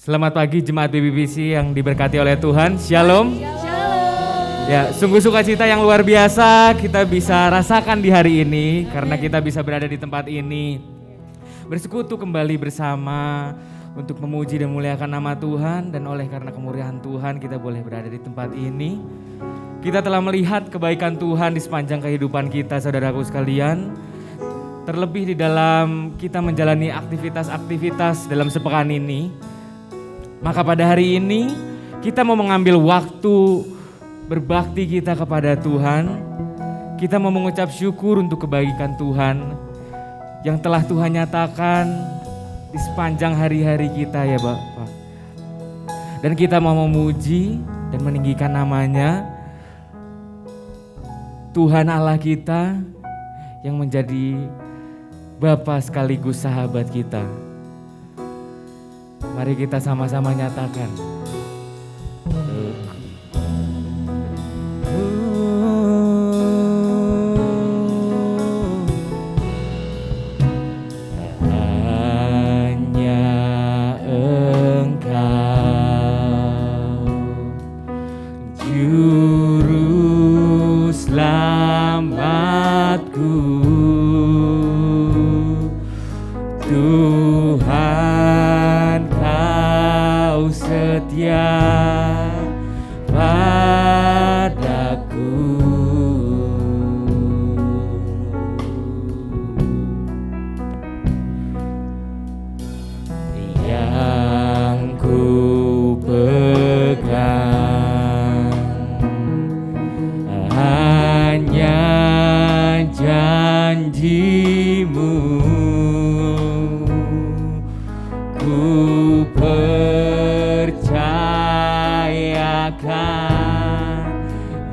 Selamat pagi jemaat BBPC yang diberkati oleh Tuhan. Shalom. Shalom. Ya, sungguh sukacita yang luar biasa kita bisa rasakan di hari ini karena kita bisa berada di tempat ini. Bersekutu kembali bersama untuk memuji dan memuliakan nama Tuhan, dan oleh karena kemurahan Tuhan kita boleh berada di tempat ini. Kita telah melihat kebaikan Tuhan di sepanjang kehidupan kita, saudaraku sekalian. Terlebih di dalam kita menjalani aktivitas-aktivitas dalam sepekan ini. Maka pada hari ini kita mau mengambil waktu berbakti kita kepada Tuhan. Kita mau mengucap syukur untuk kebaikan Tuhan yang telah Tuhan nyatakan di sepanjang hari-hari kita ya Bapak. Dan kita mau memuji dan meninggikan namanya, Tuhan Allah kita yang menjadi Bapa sekaligus sahabat kita. Mari kita sama-sama nyatakan. Hanya Engkau, Juru Selamatku, Tuhan Kau setia padaku. Yang ku pegang hanya janji-Mu. Ku percayakan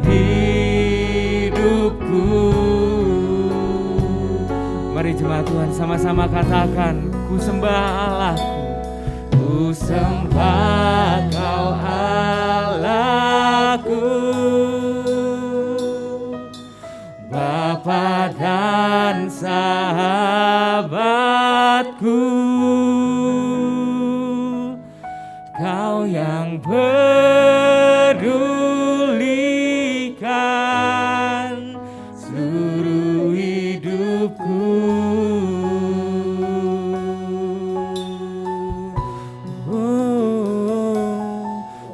hidupku. Mari jemaat Tuhan sama-sama katakan, ku sembah Allahku, ku sembah Kau Allahku, Bapa dan sahabatku. Kau yang pedulikan seluruh hidupku.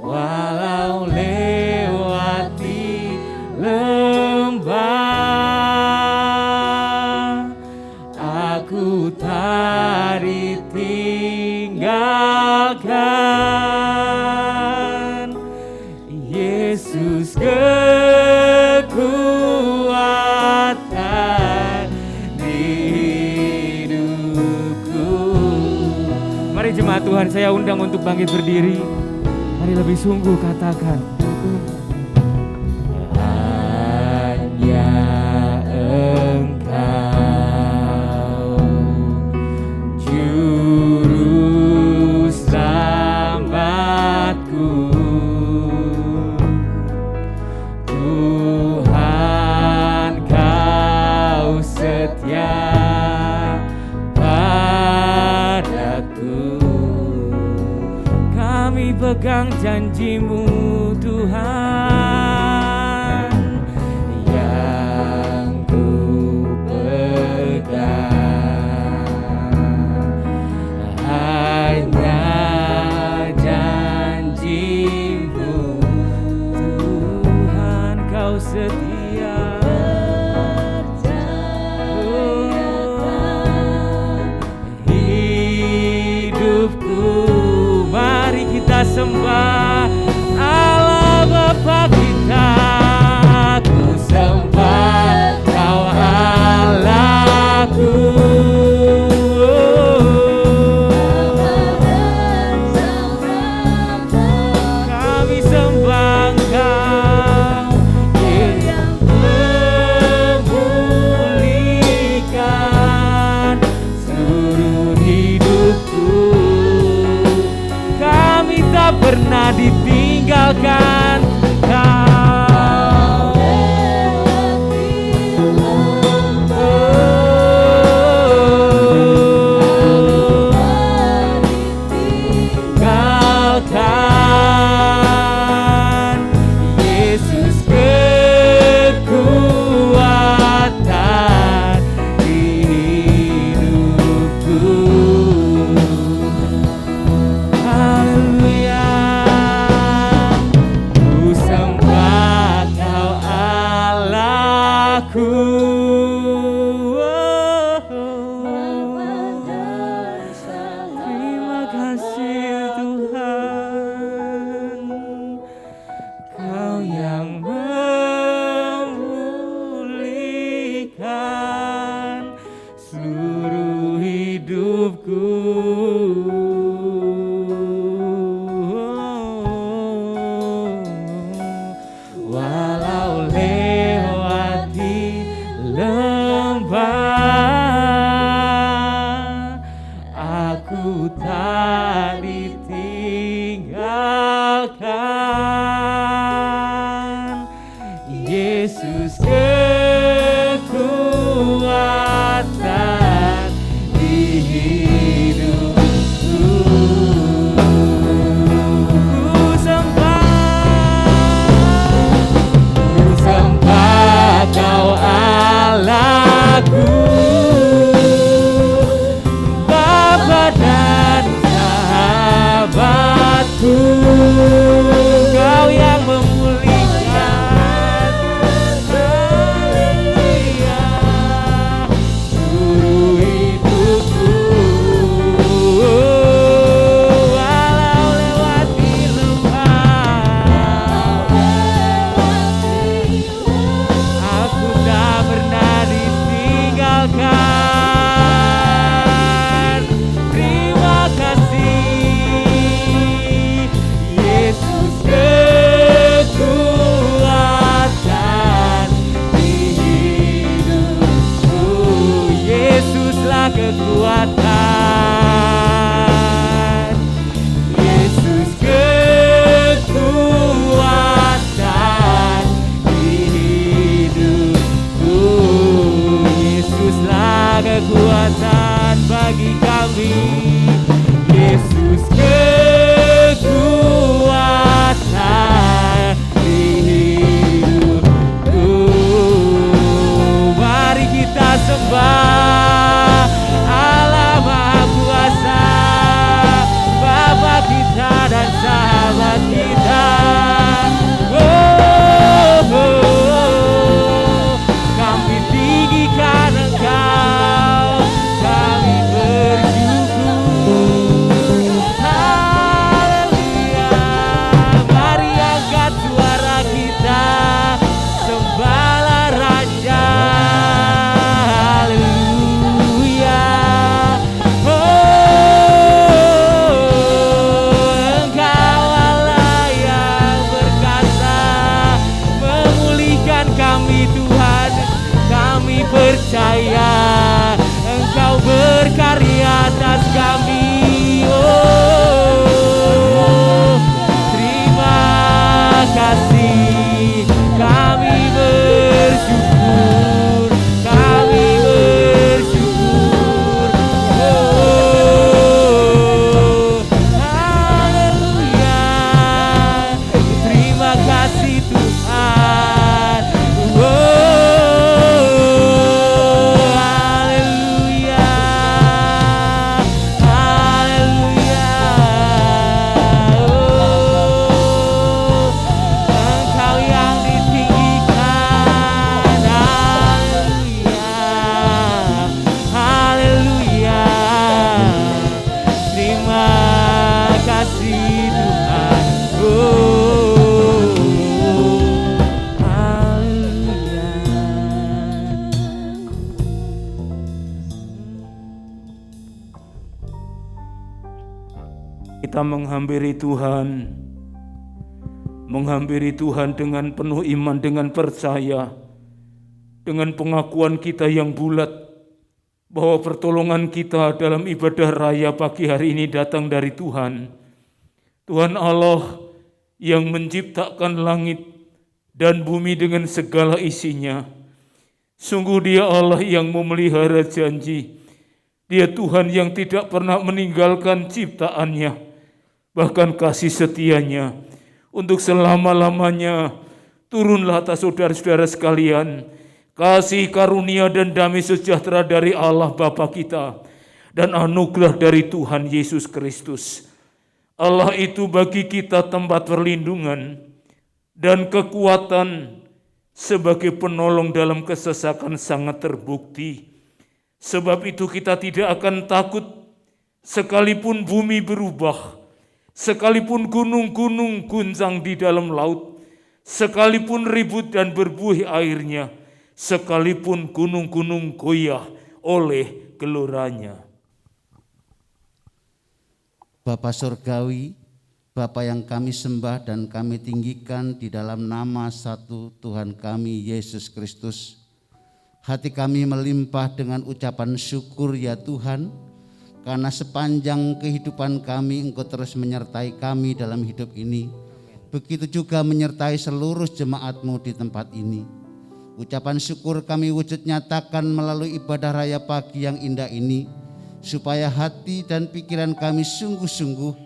Walau lewati lembah, aku tak ditinggalkan. Yesus kekuatan di hidupku. Mari jemaat Tuhan, saya undang untuk bangkit berdiri. Mari lebih sungguh katakan. Hanya Engkau, Juru Selamatku, Tuhan Kau setia padaku. Kami pegang janji-Mu Tuhan, yang ku pegang hanya janji-Mu. Tuhan Kau setia. Hidupku, mari kita sembah Allah Bapa. kekuatan, Yesus kekuatan di hidupku. Yesuslah kekuatan bagi kami, Yesus kekuatan di hidupku. Mari kita sembah Allah Maha Kuasa, Bapa kita dan sahabat kita. Kami tinggikan Engkau, kami bersyukur. Haleluya. Mari angkat suara kita, sembahlah Raja. Haleluya. Engkau Allah yang berkasa, memulihkan kami Tuhan. Kami percaya Engkau berkarya atas kami. Terima kasih, kami bersyukur, kami bersyukur. Haleluya. Terima kasih Tuhan. Haleluya. Haleluya. Engkau yang ditinggikan. Haleluya. Haleluya. Terima kasih Tuhan. Haleluya. Kita menghampiri Tuhan dengan penuh iman, dengan percaya, dengan pengakuan kita yang bulat bahwa pertolongan kita dalam ibadah raya pagi hari ini datang dari Tuhan. Tuhan Allah yang menciptakan langit dan bumi dengan segala isinya. Sungguh Dia Allah yang memelihara janji. Dia Tuhan yang tidak pernah meninggalkan ciptaannya. Bahkan kasih setianya untuk selama-lamanya turunlah atas saudara-saudara sekalian kasih karunia dan damai sejahtera dari Allah Bapa kita dan anugerah dari Tuhan Yesus Kristus. Allah itu bagi kita tempat perlindungan dan kekuatan sebagai penolong dalam kesesakan sangat terbukti. Sebab itu kita tidak akan takut sekalipun bumi berubah, sekalipun gunung-gunung guncang di dalam laut, sekalipun ribut dan berbuih airnya, sekalipun gunung-gunung goyah oleh geloranya. Bapa Surgawi, Bapa yang kami sembah dan kami tinggikan di dalam nama satu Tuhan kami Yesus Kristus, hati kami melimpah dengan ucapan syukur ya Tuhan, karena sepanjang kehidupan kami Engkau terus menyertai kami dalam hidup ini. Begitu juga menyertai seluruh jemaat-Mu di tempat ini. Ucapan syukur kami wujud nyatakan melalui ibadah raya pagi yang indah ini, supaya hati dan pikiran kami sungguh-sungguh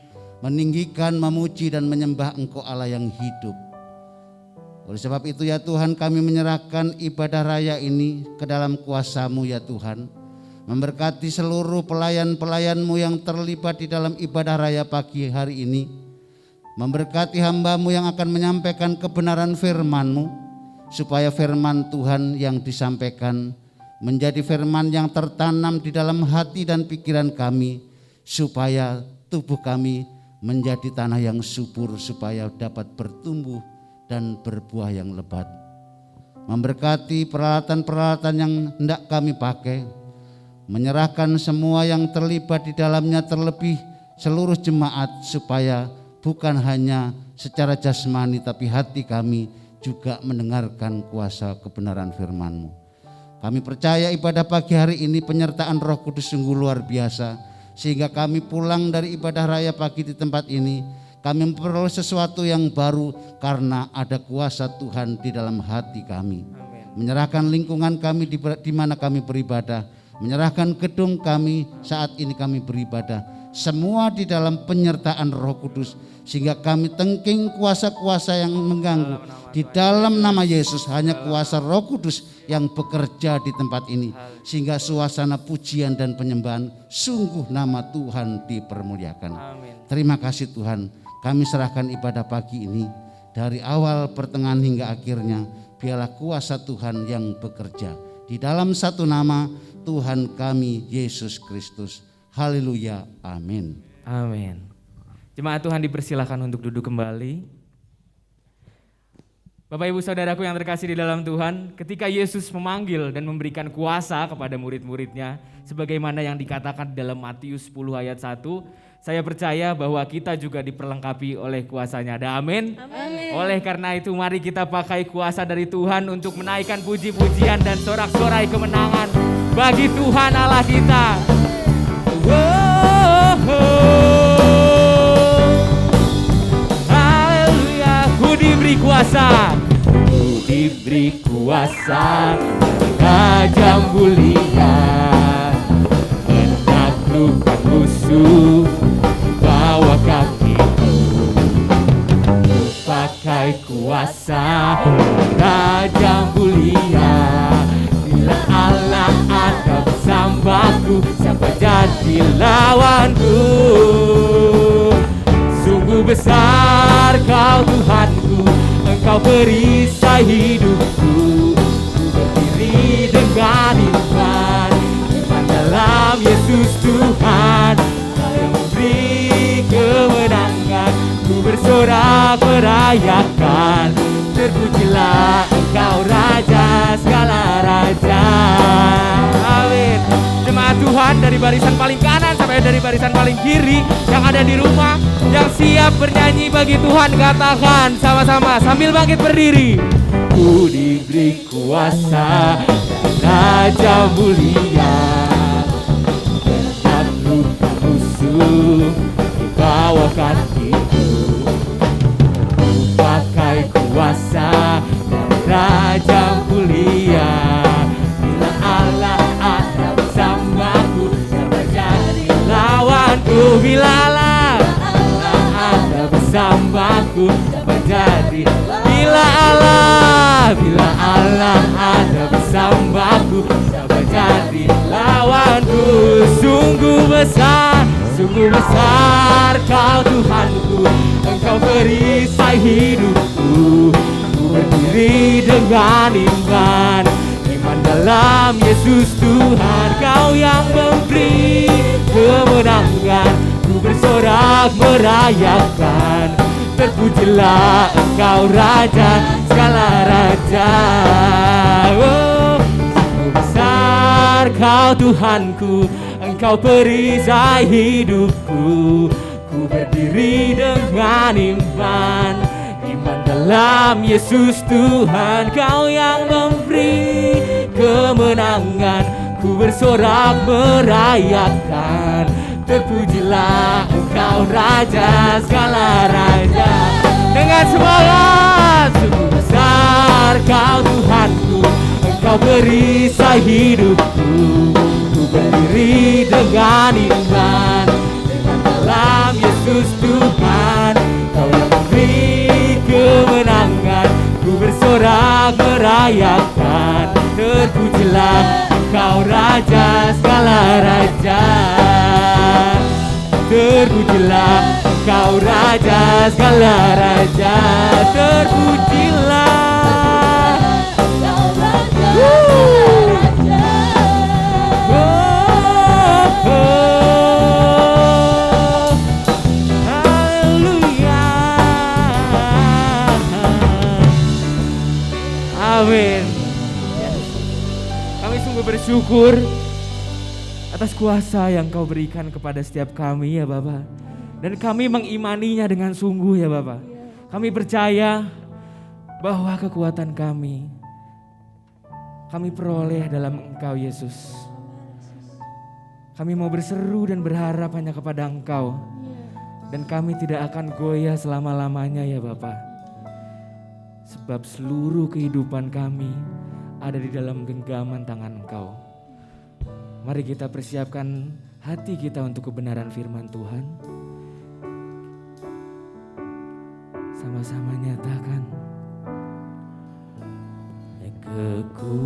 meninggikan, memuji dan menyembah Engkau Allah yang hidup. Oleh sebab itu ya Tuhan, kami menyerahkan ibadah raya ini ke dalam kuasa-Mu ya Tuhan. Memberkati seluruh pelayan-pelayan-Mu yang terlibat di dalam ibadah raya pagi hari ini. Memberkati hamba-Mu yang akan menyampaikan kebenaran firman-Mu, supaya firman Tuhan yang disampaikan menjadi firman yang tertanam di dalam hati dan pikiran kami, supaya tubuh kami menjadi tanah yang subur, supaya dapat bertumbuh dan berbuah yang lebat. Memberkati peralatan-peralatan yang hendak kami pakai, menyerahkan semua yang terlibat di dalamnya, terlebih seluruh jemaat, supaya bukan hanya secara jasmani tapi hati kami juga mendengarkan kuasa kebenaran firman-Mu. Kami percaya ibadah pagi hari ini penyertaan Roh Kudus sungguh luar biasa. Sehingga kami pulang dari ibadah raya pagi di tempat ini, kami memperoleh sesuatu yang baru karena ada kuasa Tuhan di dalam hati kami. Menyerahkan lingkungan kami di mana kami beribadah, menyerahkan gedung kami saat ini kami beribadah, semua di dalam penyertaan Roh Kudus, sehingga kami tengking kuasa-kuasa yang mengganggu. Di dalam nama Yesus hanya kuasa Roh Kudus yang bekerja di tempat ini, sehingga suasana pujian dan penyembahan sungguh nama Tuhan dipermuliakan. Terima kasih Tuhan, kami serahkan ibadah pagi ini dari awal, pertengahan hingga akhirnya. Biarlah kuasa Tuhan yang bekerja di dalam satu nama Tuhan kami Yesus Kristus. Haleluya, amin. Amin. Jemaat Tuhan dipersilakan untuk duduk kembali. Bapak Ibu Saudaraku yang terkasih di dalam Tuhan, ketika Yesus memanggil dan memberikan kuasa kepada murid-muridnya, sebagaimana yang dikatakan dalam Matius 10 ayat 1, saya percaya bahwa kita juga diperlengkapi oleh kuasanya. Ada amin? Amin. Oleh karena itu mari kita pakai kuasa dari Tuhan untuk menaikkan puji-pujian dan sorak-sorai kemenangan bagi Tuhan Allah kita. Haleluya, ku diberi kuasa. Ku diberi kuasa tajam mulia, menaklukkan musuh bawa kakiku. Pakai kuasa tajam mulia, bila Allah ada bersamaku, siapa jadi lawanku? Sungguh besar kau Tuhanku, Engkau perisai hidupku. Ku berdiri dengan iman dalam Yesus Tuhan, Kau yang memberi kemenangan. Ku bersorak merayakan, terpujilah Engkau Raja segala raja. Amin. Jemaat Tuhan dari barisan paling kanan sampai dari barisan paling kiri yang ada di rumah, yang siap bernyanyi bagi Tuhan, katakan sama-sama sambil bangkit berdiri. Ku diberi kuasa Raja mulia, menaklukkan musuh di bawah kakiku. Ku pakai kuasa Raja mulia, bila Allah ada bersamaku, siapa jadi lawanku? Bila Allah ada bersamaku, siapa jadi? Bila Allah ada bersamaku, siapa jadi lawanku? Sungguh besar kau Tuhanku, Engkau perisai hidupku. Ku berdiri dengan iman dalam Yesus Tuhan, Kau yang memberi kemenangan. Ku bersorak merayakan, terpujilah Engkau Raja segala raja. Oh, sungguh besar kau Tuhanku, Engkau perisai hidupku. Ku berdiri dengan iman dalam Yesus Tuhan, Kau yang memberi kemenangan. Ku bersorak merayakan, terpujilah Engkau Raja segala raja. Dengan semangat, sungguh besar Kau Tuhanku, Engkau perisai hidupku. Ku berdiri dengan iman dalam Yesus Tuhan, Kau yang memberi kemenangan. Ku bersorak merayakan, terpujilah Engkau Raja segala raja. Terpujilah Engkau Raja segala raja. Terpujilah Engkau Raja segala raja. Haleluya. Amin. Kami sungguh bersyukur atas kuasa yang Kau berikan kepada setiap kami ya Bapa. Dan kami mengimaninya dengan sungguh ya Bapa. Kami percaya bahwa kekuatan kami kami peroleh dalam Engkau Yesus. Kami mau berseru dan berharap hanya kepada Engkau. Dan kami tidak akan goyah selama-lamanya ya Bapa. Sebab seluruh kehidupan kami ada di dalam genggaman tangan Engkau. Mari kita persiapkan hati kita untuk kebenaran firman Tuhan. Sama-sama nyatakan. Kekuatan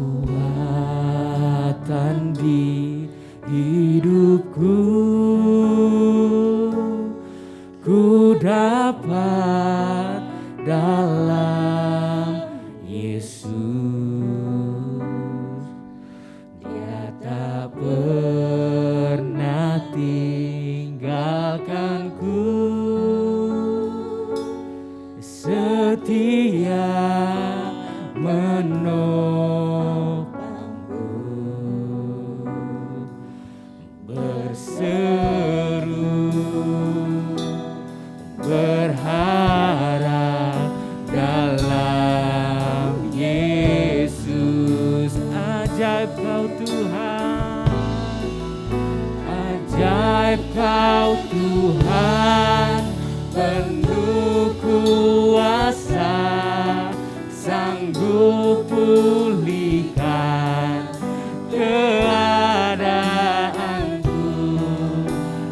di hidupku, ku dapat dalam Yesus. Dia tak pernah tinggalkanku, setia menopangku, berseru berharap dalam Yesus. Ajaib Kau Tuhan, ajaib Kau Tuhan, penuh kuasa, sanggup pulihkan keadaanku,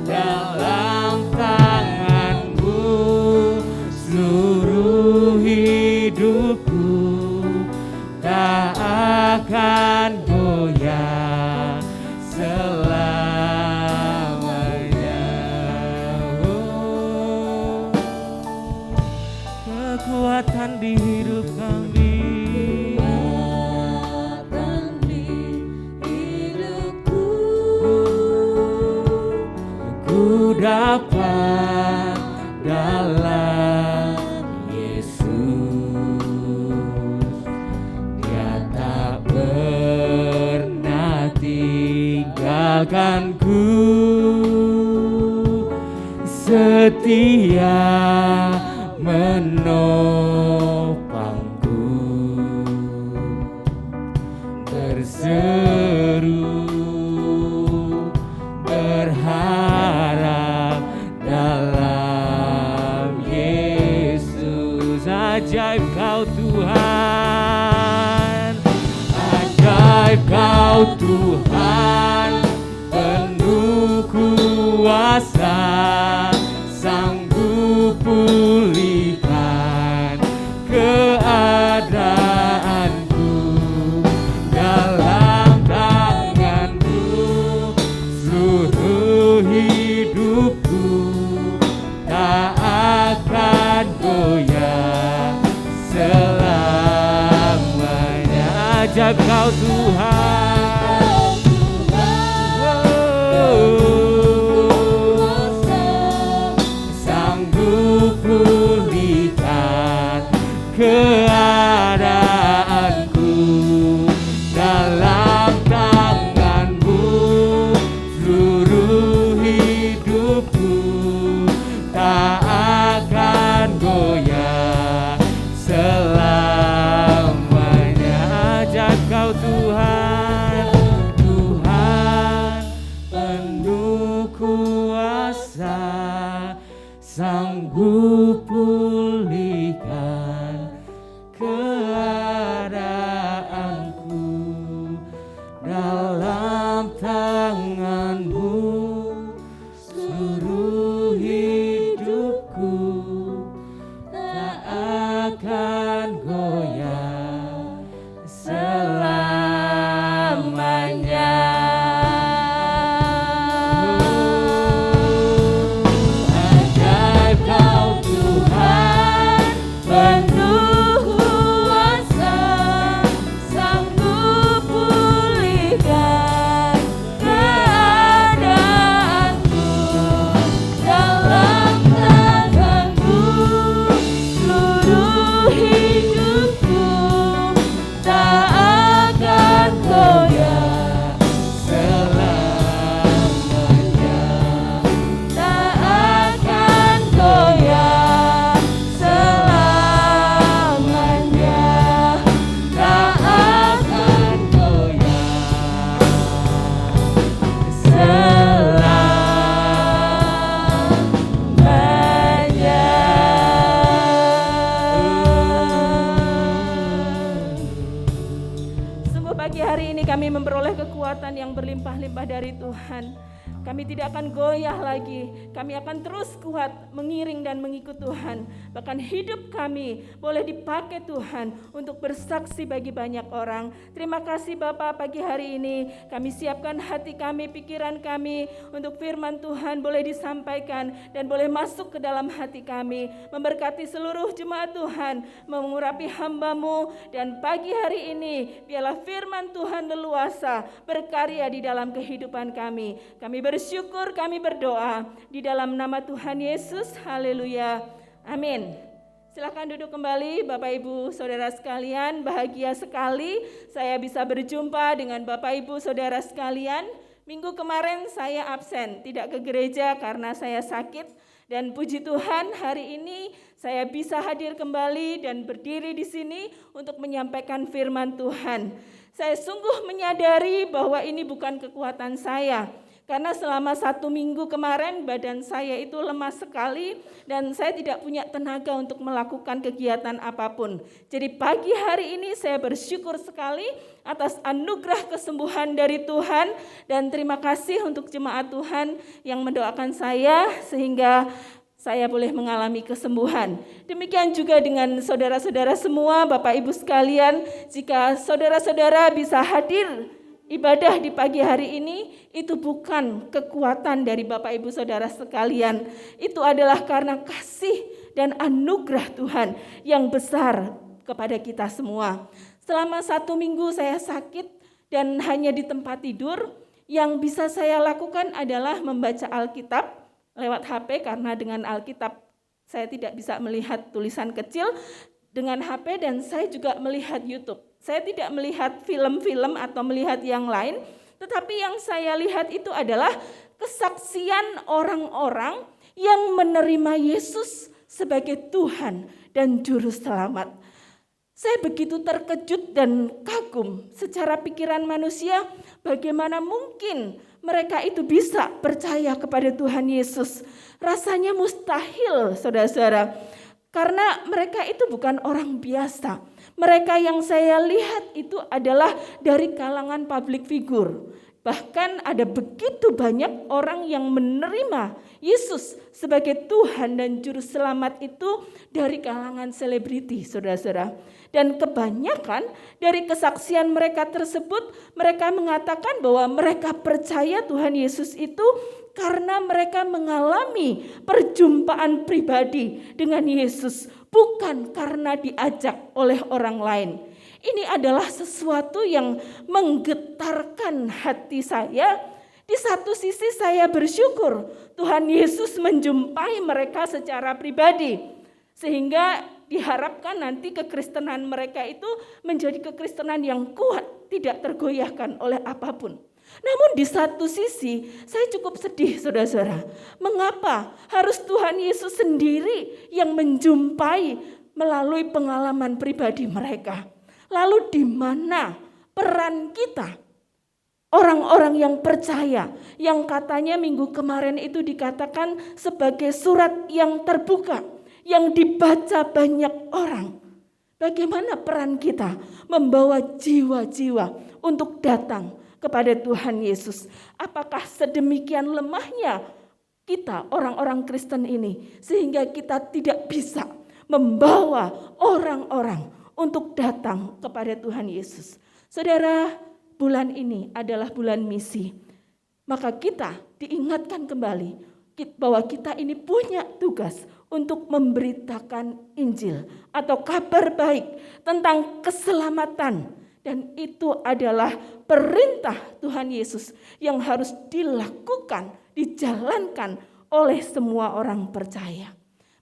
dalam tangan-Mu seluruh hidupku tak akan goyah selamanya. Kekuatan di hidup kami, ku dapat dalam Yesus. Dia tak pernah tinggalkanku, setia menopangku, berseru berharap dalam Yesus. Ajaib Kau Tuhan, ajaib Kau Tuhan, penuh kuasa, sanggup pulihkan kekuatan yang berlimpah-limpah dari Tuhan. Kami tidak akan goyah lagi, kami akan terus kuat mengiring dan mengikut Tuhan. Bahkan hidup kami boleh dipakai Tuhan untuk bersaksi bagi banyak orang. Terima kasih Bapak, pagi hari ini kami siapkan hati kami, pikiran kami untuk firman Tuhan boleh disampaikan dan boleh masuk ke dalam hati kami. Memberkati seluruh jemaat Tuhan, mengurapi hamba-Mu, dan pagi hari ini biarlah firman Tuhan leluasa berkarya di dalam kehidupan kami. Kami bersyukur, kami berdoa di dalam nama Tuhan Yesus. Haleluya. Amin. Silakan duduk kembali Bapak Ibu Saudara sekalian. Bahagia sekali saya bisa berjumpa dengan Bapak Ibu Saudara sekalian. Minggu kemarin saya absen, tidak ke gereja karena saya sakit. Dan puji Tuhan hari ini saya bisa hadir kembali dan berdiri di sini untuk menyampaikan firman Tuhan. Saya sungguh menyadari bahwa ini bukan kekuatan saya. Karena selama 1 minggu kemarin badan saya itu lemah sekali dan saya tidak punya tenaga untuk melakukan kegiatan apapun. Jadi pagi hari ini saya bersyukur sekali atas anugerah kesembuhan dari Tuhan dan terima kasih untuk jemaat Tuhan yang mendoakan saya sehingga saya boleh mengalami kesembuhan. Demikian juga dengan saudara-saudara semua, Bapak Ibu sekalian, jika saudara-saudara bisa hadir ibadah di pagi hari ini, itu bukan kekuatan dari Bapak Ibu Saudara sekalian. Itu adalah karena kasih dan anugerah Tuhan yang besar kepada kita semua. Selama 1 minggu saya sakit dan hanya di tempat tidur. Yang bisa saya lakukan adalah membaca Alkitab lewat HP, karena dengan Alkitab saya tidak bisa melihat tulisan kecil dengan HP, dan saya juga melihat YouTube. Saya tidak melihat film-film atau melihat yang lain, tetapi yang saya lihat itu adalah kesaksian orang-orang yang menerima Yesus sebagai Tuhan dan Juru Selamat. Saya begitu terkejut dan kagum secara pikiran manusia, bagaimana mungkin mereka itu bisa percaya kepada Tuhan Yesus. Rasanya mustahil, saudara-saudara, karena mereka itu bukan orang biasa. Mereka yang saya lihat itu adalah dari kalangan public figure. Bahkan ada begitu banyak orang yang menerima Yesus sebagai Tuhan dan Juru Selamat itu dari kalangan selebriti, saudara-saudara. Dan kebanyakan dari kesaksian mereka tersebut, mereka mengatakan bahwa mereka percaya Tuhan Yesus itu karena mereka mengalami perjumpaan pribadi dengan Yesus, bukan karena diajak oleh orang lain. Ini adalah sesuatu yang menggetarkan hati saya. Di satu sisi saya bersyukur Tuhan Yesus menjumpai mereka secara pribadi, sehingga diharapkan nanti kekristenan mereka itu menjadi kekristenan yang kuat, tidak tergoyahkan oleh apapun. Namun di satu sisi saya cukup sedih, saudara-saudara. Mengapa harus Tuhan Yesus sendiri yang menjumpai melalui pengalaman pribadi mereka? Lalu di mana peran kita? Orang-orang yang percaya, yang katanya minggu kemarin itu dikatakan sebagai surat yang terbuka, yang dibaca banyak orang. Bagaimana peran kita membawa jiwa-jiwa untuk datang kepada Tuhan Yesus? Apakah sedemikian lemahnya kita orang-orang Kristen ini sehingga kita tidak bisa membawa orang-orang untuk datang kepada Tuhan Yesus? Saudara, bulan ini adalah bulan misi. Maka kita diingatkan kembali bahwa kita ini punya tugas untuk memberitakan Injil atau kabar baik tentang keselamatan. Dan itu adalah perintah Tuhan Yesus yang harus dilakukan, dijalankan oleh semua orang percaya.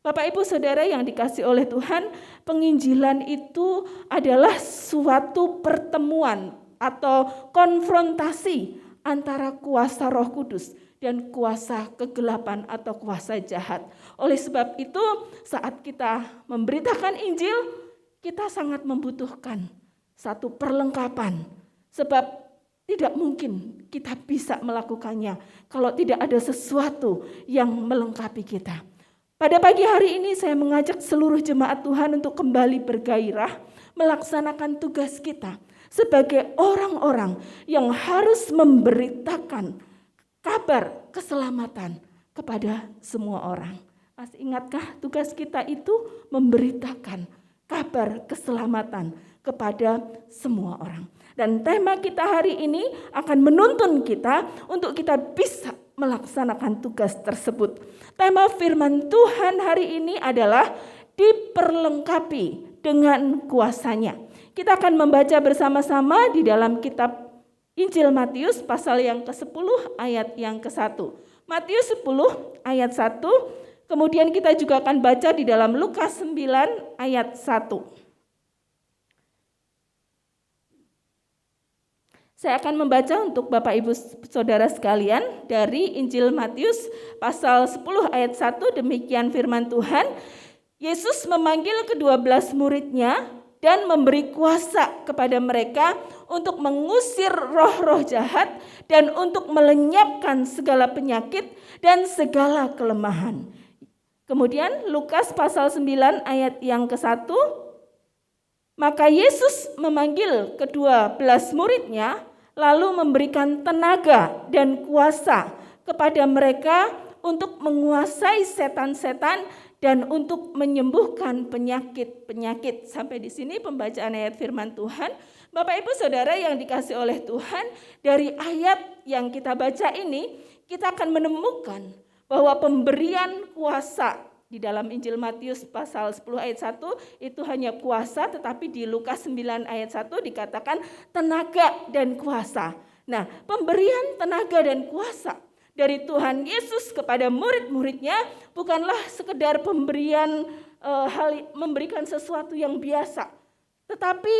Bapak Ibu Saudara yang dikasihi oleh Tuhan, penginjilan itu adalah suatu pertemuan atau konfrontasi antara kuasa Roh Kudus dan kuasa kegelapan atau kuasa jahat. Oleh sebab itu, saat kita memberitakan Injil, kita sangat membutuhkan satu perlengkapan, sebab tidak mungkin kita bisa melakukannya kalau tidak ada sesuatu yang melengkapi kita. Pada pagi hari ini saya mengajak seluruh jemaat Tuhan untuk kembali bergairah melaksanakan tugas kita sebagai orang-orang yang harus memberitakan kabar keselamatan kepada semua orang. Masih ingatkah tugas kita itu memberitakan kabar keselamatan kepada semua orang. Dan tema kita hari ini akan menuntun kita untuk kita bisa melaksanakan tugas tersebut. Tema firman Tuhan hari ini adalah diperlengkapi dengan kuasanya. Kita akan membaca bersama-sama di dalam kitab Injil Matius pasal yang ke-10 ayat yang ke-1. Matius 10 ayat 1, kemudian kita juga akan baca di dalam Lukas 9 ayat 1. Saya akan membaca untuk Bapak Ibu Saudara sekalian dari Injil Matius pasal 10 ayat 1, demikian firman Tuhan. Yesus memanggil ke-12 muridnya dan memberi kuasa kepada mereka untuk mengusir roh-roh jahat dan untuk melenyapkan segala penyakit dan segala kelemahan. Kemudian Lukas pasal 9 ayat yang ke-1. Maka Yesus memanggil ke-12 muridnya lalu memberikan tenaga dan kuasa kepada mereka untuk menguasai setan-setan dan untuk menyembuhkan penyakit-penyakit. Sampai di sini pembacaan ayat firman Tuhan. Bapak Ibu Saudara yang dikasihi oleh Tuhan, dari ayat yang kita baca ini, kita akan menemukan bahwa pemberian kuasa di dalam Injil Matius pasal 10 ayat 1 itu hanya kuasa, tetapi di Lukas 9 ayat 1 dikatakan tenaga dan kuasa. Nah, pemberian tenaga dan kuasa dari Tuhan Yesus kepada murid-muridnya bukanlah sekedar memberikan sesuatu yang biasa, tetapi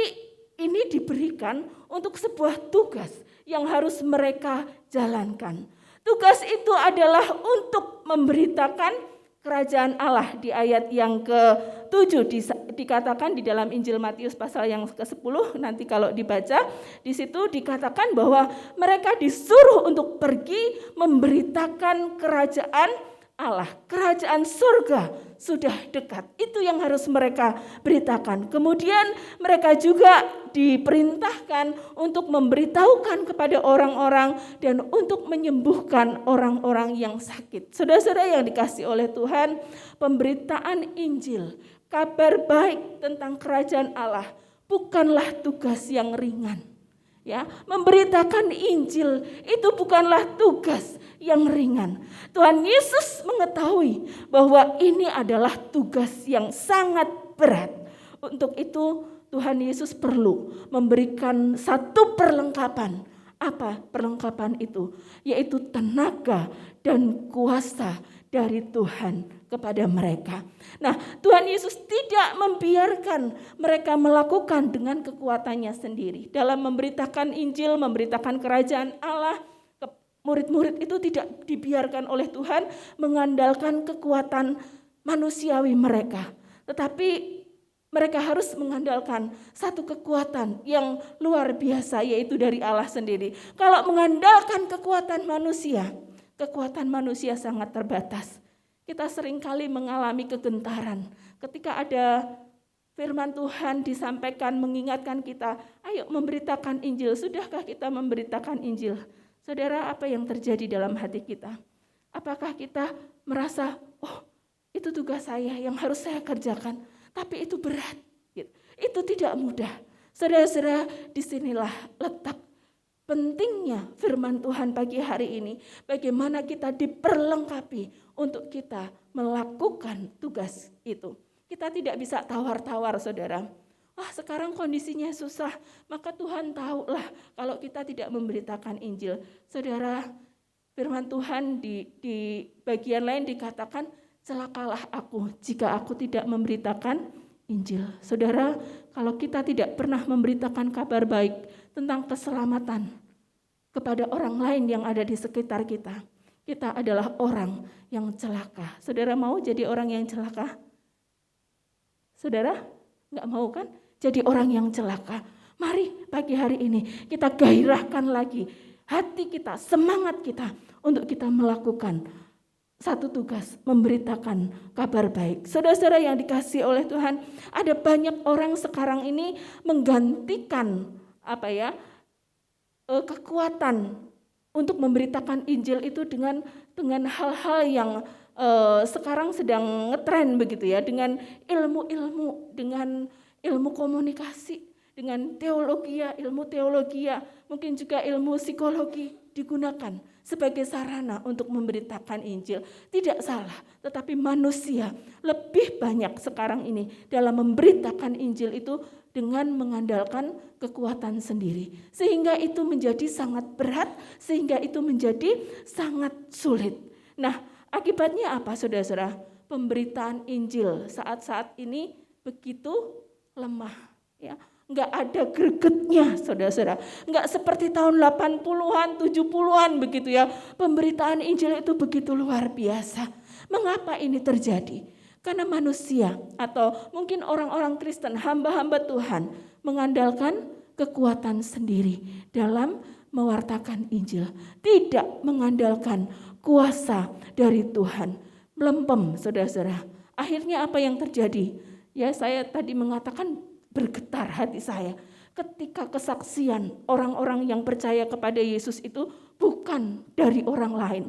ini diberikan untuk sebuah tugas yang harus mereka jalankan. Tugas itu adalah untuk memberitakan kerajaan Allah. Di ayat yang ke-7 dikatakan di dalam Injil Matius pasal yang ke-10, nanti kalau dibaca, di situ dikatakan bahwa mereka disuruh untuk pergi memberitakan kerajaan Allah. Kerajaan surga sudah dekat. Itu yang harus mereka beritakan. Kemudian mereka juga diperintahkan untuk memberitahukan kepada orang-orang dan untuk menyembuhkan orang-orang yang sakit. Saudara-saudara yang dikasihi oleh Tuhan, pemberitaan Injil, kabar baik tentang kerajaan Allah bukanlah tugas yang ringan. Ya, memberitakan Injil itu bukanlah tugas yang ringan. Tuhan Yesus mengetahui bahwa ini adalah tugas yang sangat berat. Untuk itu Tuhan Yesus perlu memberikan satu perlengkapan. Apa perlengkapan itu? Yaitu tenaga dan kuasa dari Tuhan kepada mereka. Nah, Tuhan Yesus tidak membiarkan mereka melakukan dengan kekuatannya sendiri. Dalam memberitakan Injil, memberitakan kerajaan Allah, murid-murid itu tidak dibiarkan oleh Tuhan mengandalkan kekuatan manusiawi mereka. Tetapi mereka harus mengandalkan satu kekuatan yang luar biasa, yaitu dari Allah sendiri. Kalau mengandalkan kekuatan manusia sangat terbatas. Kita seringkali mengalami kegentaran ketika ada firman Tuhan disampaikan, mengingatkan kita, ayo memberitakan Injil. Sudahkah kita memberitakan Injil? Saudara, apa yang terjadi dalam hati kita? Apakah kita merasa, oh itu tugas saya yang harus saya kerjakan, tapi itu berat. Itu tidak mudah. Saudara-saudara, disinilah letak pentingnya firman Tuhan pagi hari ini. Bagaimana kita diperlengkapi untuk kita melakukan tugas itu. Kita tidak bisa tawar-tawar, saudara. Sekarang kondisinya susah, maka Tuhan tahulah kalau kita tidak memberitakan Injil. Saudara, firman Tuhan di bagian lain dikatakan, celakalah aku jika aku tidak memberitakan Injil. Saudara, kalau kita tidak pernah memberitakan kabar baik tentang keselamatan kepada orang lain yang ada di sekitar kita, kita adalah orang yang celaka. Saudara mau jadi orang yang celaka? Saudara, enggak mau kan? Jadi orang yang celaka. Mari pagi hari ini kita gairahkan lagi hati kita, semangat kita untuk kita melakukan satu tugas, memberitakan kabar baik. Saudara-saudara yang dikasihi oleh Tuhan, ada banyak orang sekarang ini menggantikan kekuatan untuk memberitakan Injil itu dengan hal-hal yang sekarang sedang ngetren begitu ya, dengan ilmu-ilmu, dengan ilmu komunikasi, dengan ilmu teologi, mungkin juga ilmu psikologi digunakan sebagai sarana untuk memberitakan Injil. Tidak salah, tetapi manusia lebih banyak sekarang ini dalam memberitakan Injil itu dengan mengandalkan kekuatan sendiri. Sehingga itu menjadi sangat berat, sehingga itu menjadi sangat sulit. Nah, akibatnya apa saudara-saudara? Pemberitaan Injil saat-saat ini begitu lemah, ya. Enggak ada gregetnya saudara-saudara. Enggak seperti tahun 80-an, 70-an begitu ya. Pemberitaan Injil itu begitu luar biasa. Mengapa ini terjadi? Karena manusia atau mungkin orang-orang Kristen, hamba-hamba Tuhan mengandalkan kekuatan sendiri dalam mewartakan Injil. Tidak mengandalkan kuasa dari Tuhan. Melempem saudara-saudara. Akhirnya apa yang terjadi? Ya, saya tadi mengatakan bergetar hati saya ketika kesaksian orang-orang yang percaya kepada Yesus itu bukan dari orang lain.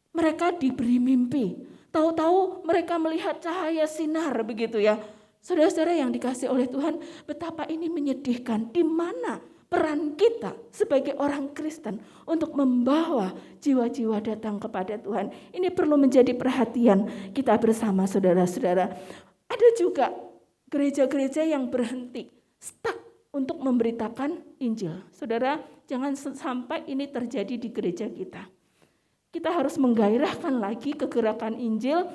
Mereka diberi mimpi, tahu-tahu mereka melihat cahaya sinar begitu ya. Saudara-saudara yang dikasih oleh Tuhan, betapa ini menyedihkan. Di mana peran kita sebagai orang Kristen untuk membawa jiwa-jiwa datang kepada Tuhan? Ini perlu menjadi perhatian kita bersama saudara-saudara. Ada juga gereja-gereja yang berhenti, stuck untuk memberitakan Injil. Saudara, jangan sampai ini terjadi di gereja kita. Kita harus menggairahkan lagi kegerakan Injil,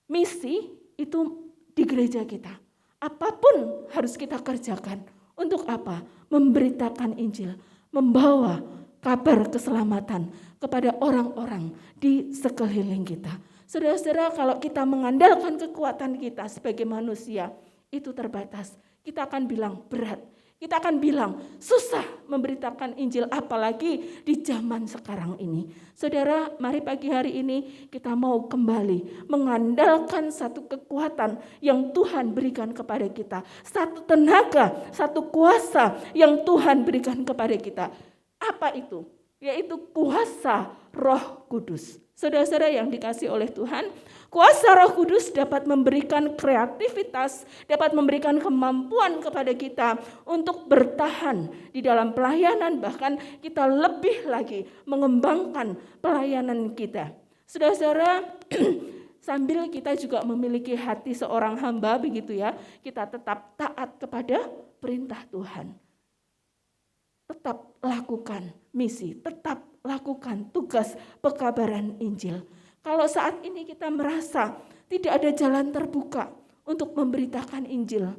misi itu di gereja kita. Apapun harus kita kerjakan. Untuk apa? Memberitakan Injil, membawa kabar keselamatan kepada orang-orang di sekeliling kita. Saudara-saudara, kalau kita mengandalkan kekuatan kita sebagai manusia, itu terbatas. Kita akan bilang berat. Kita akan bilang susah memberitakan Injil, apalagi di zaman sekarang ini. Saudara, mari pagi hari ini kita mau kembali mengandalkan satu kekuatan yang Tuhan berikan kepada kita. Satu tenaga, satu kuasa yang Tuhan berikan kepada kita. Apa itu? Yaitu kuasa Roh Kudus. Saudara-saudara yang dikasih oleh Tuhan, kuasa Roh Kudus dapat memberikan kreativitas, dapat memberikan kemampuan kepada kita untuk bertahan di dalam pelayanan, bahkan kita lebih lagi mengembangkan pelayanan kita. Saudara-saudara, sambil kita juga memiliki hati seorang hamba begitu ya, kita tetap taat kepada perintah Tuhan. Tetap lakukan misi, tetap lakukan tugas pekabaran Injil. Kalau saat ini kita merasa tidak ada jalan terbuka untuk memberitakan Injil,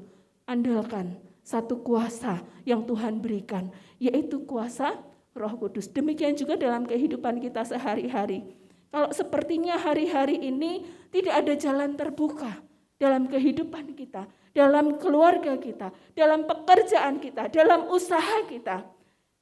andalkan satu kuasa yang Tuhan berikan, yaitu kuasa Roh Kudus. Demikian juga dalam kehidupan kita sehari-hari. Kalau sepertinya hari-hari ini tidak ada jalan terbuka dalam kehidupan kita, dalam keluarga kita, dalam pekerjaan kita, dalam usaha kita,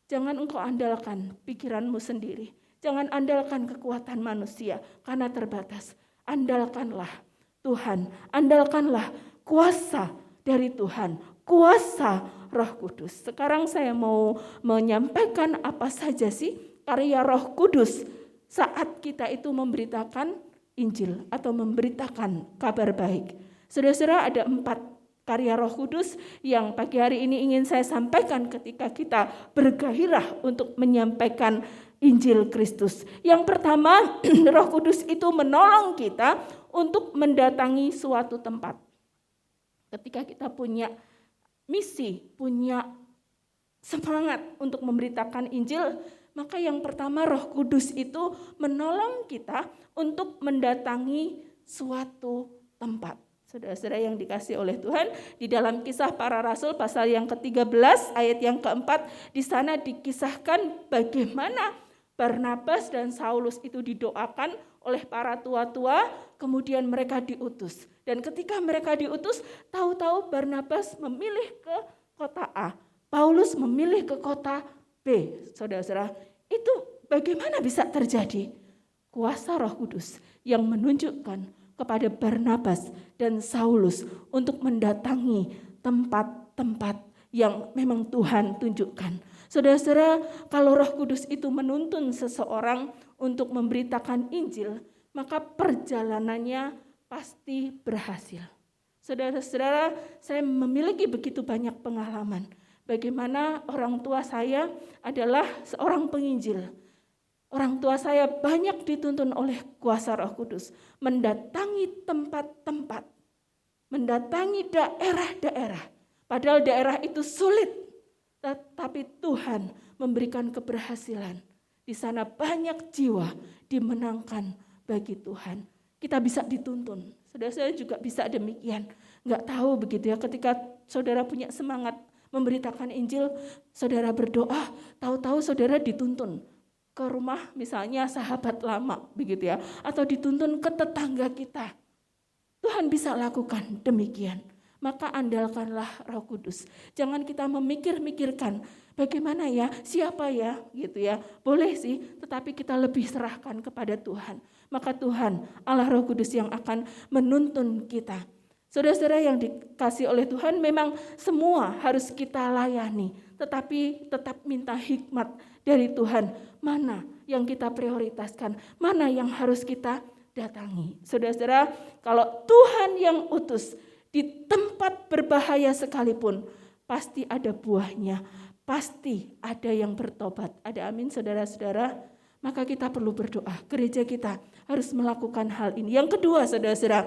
jangan engkau andalkan pikiranmu sendiri. Jangan andalkan kekuatan manusia karena terbatas. Andalkanlah Tuhan. Andalkanlah kuasa dari Tuhan. Kuasa Roh Kudus. Sekarang saya mau menyampaikan apa saja sih karya Roh Kudus saat kita itu memberitakan Injil atau memberitakan kabar baik. Saudara-saudara, ada 4 karya Roh Kudus yang pagi hari ini ingin saya sampaikan ketika kita bergairah untuk menyampaikan Injil Kristus. Yang pertama, Roh Kudus itu menolong kita untuk mendatangi suatu tempat. Ketika kita punya misi, punya semangat untuk memberitakan Injil, maka yang pertama Roh Kudus itu menolong kita untuk mendatangi suatu tempat. Saudara-saudara yang dikasih oleh Tuhan, di dalam Kisah Para Rasul pasal yang ke-13 ayat yang ke-4, di sana dikisahkan bagaimana Barnabas dan Saulus itu didoakan oleh para tua-tua, kemudian mereka diutus. Dan ketika mereka diutus, tahu-tahu Barnabas memilih ke kota A, Paulus memilih ke kota B. Saudara-saudara, itu bagaimana bisa terjadi? Kuasa Roh Kudus yang menunjukkan kepada Barnabas dan Saulus untuk mendatangi tempat-tempat yang memang Tuhan tunjukkan. Saudara-saudara, kalau Roh Kudus itu menuntun seseorang untuk memberitakan Injil, maka perjalanannya pasti berhasil. Saudara-saudara, saya memiliki begitu banyak pengalaman. Bagaimana orang tua saya adalah seorang penginjil. Orang tua saya banyak dituntun oleh kuasa Roh Kudus, mendatangi tempat-tempat, mendatangi daerah-daerah. Padahal daerah itu sulit, tetapi Tuhan memberikan keberhasilan. Di sana banyak jiwa dimenangkan bagi Tuhan. Kita bisa dituntun. Saudara-saudara juga bisa demikian. Enggak tahu begitu ya, ketika saudara punya semangat memberitakan Injil, saudara berdoa, tahu-tahu saudara dituntun ke rumah misalnya sahabat lama begitu ya, atau dituntun ke tetangga kita. Tuhan bisa lakukan demikian. Maka andalkanlah Roh Kudus. Jangan kita memikir-mikirkan bagaimana ya, siapa ya gitu ya. Boleh sih, tetapi kita lebih serahkan kepada Tuhan. Maka Tuhan, Allah Roh Kudus yang akan menuntun kita. Saudara-saudara yang dikasih oleh Tuhan, memang semua harus kita layani, tetapi tetap minta hikmat dari Tuhan. Mana yang kita prioritaskan, mana yang harus kita datangi. Saudara-saudara, kalau Tuhan yang utus di tempat berbahaya sekalipun, pasti ada buahnya, pasti ada yang bertobat. Ada amin saudara-saudara? Maka kita perlu berdoa, gereja kita harus melakukan hal ini. Yang kedua saudara-saudara,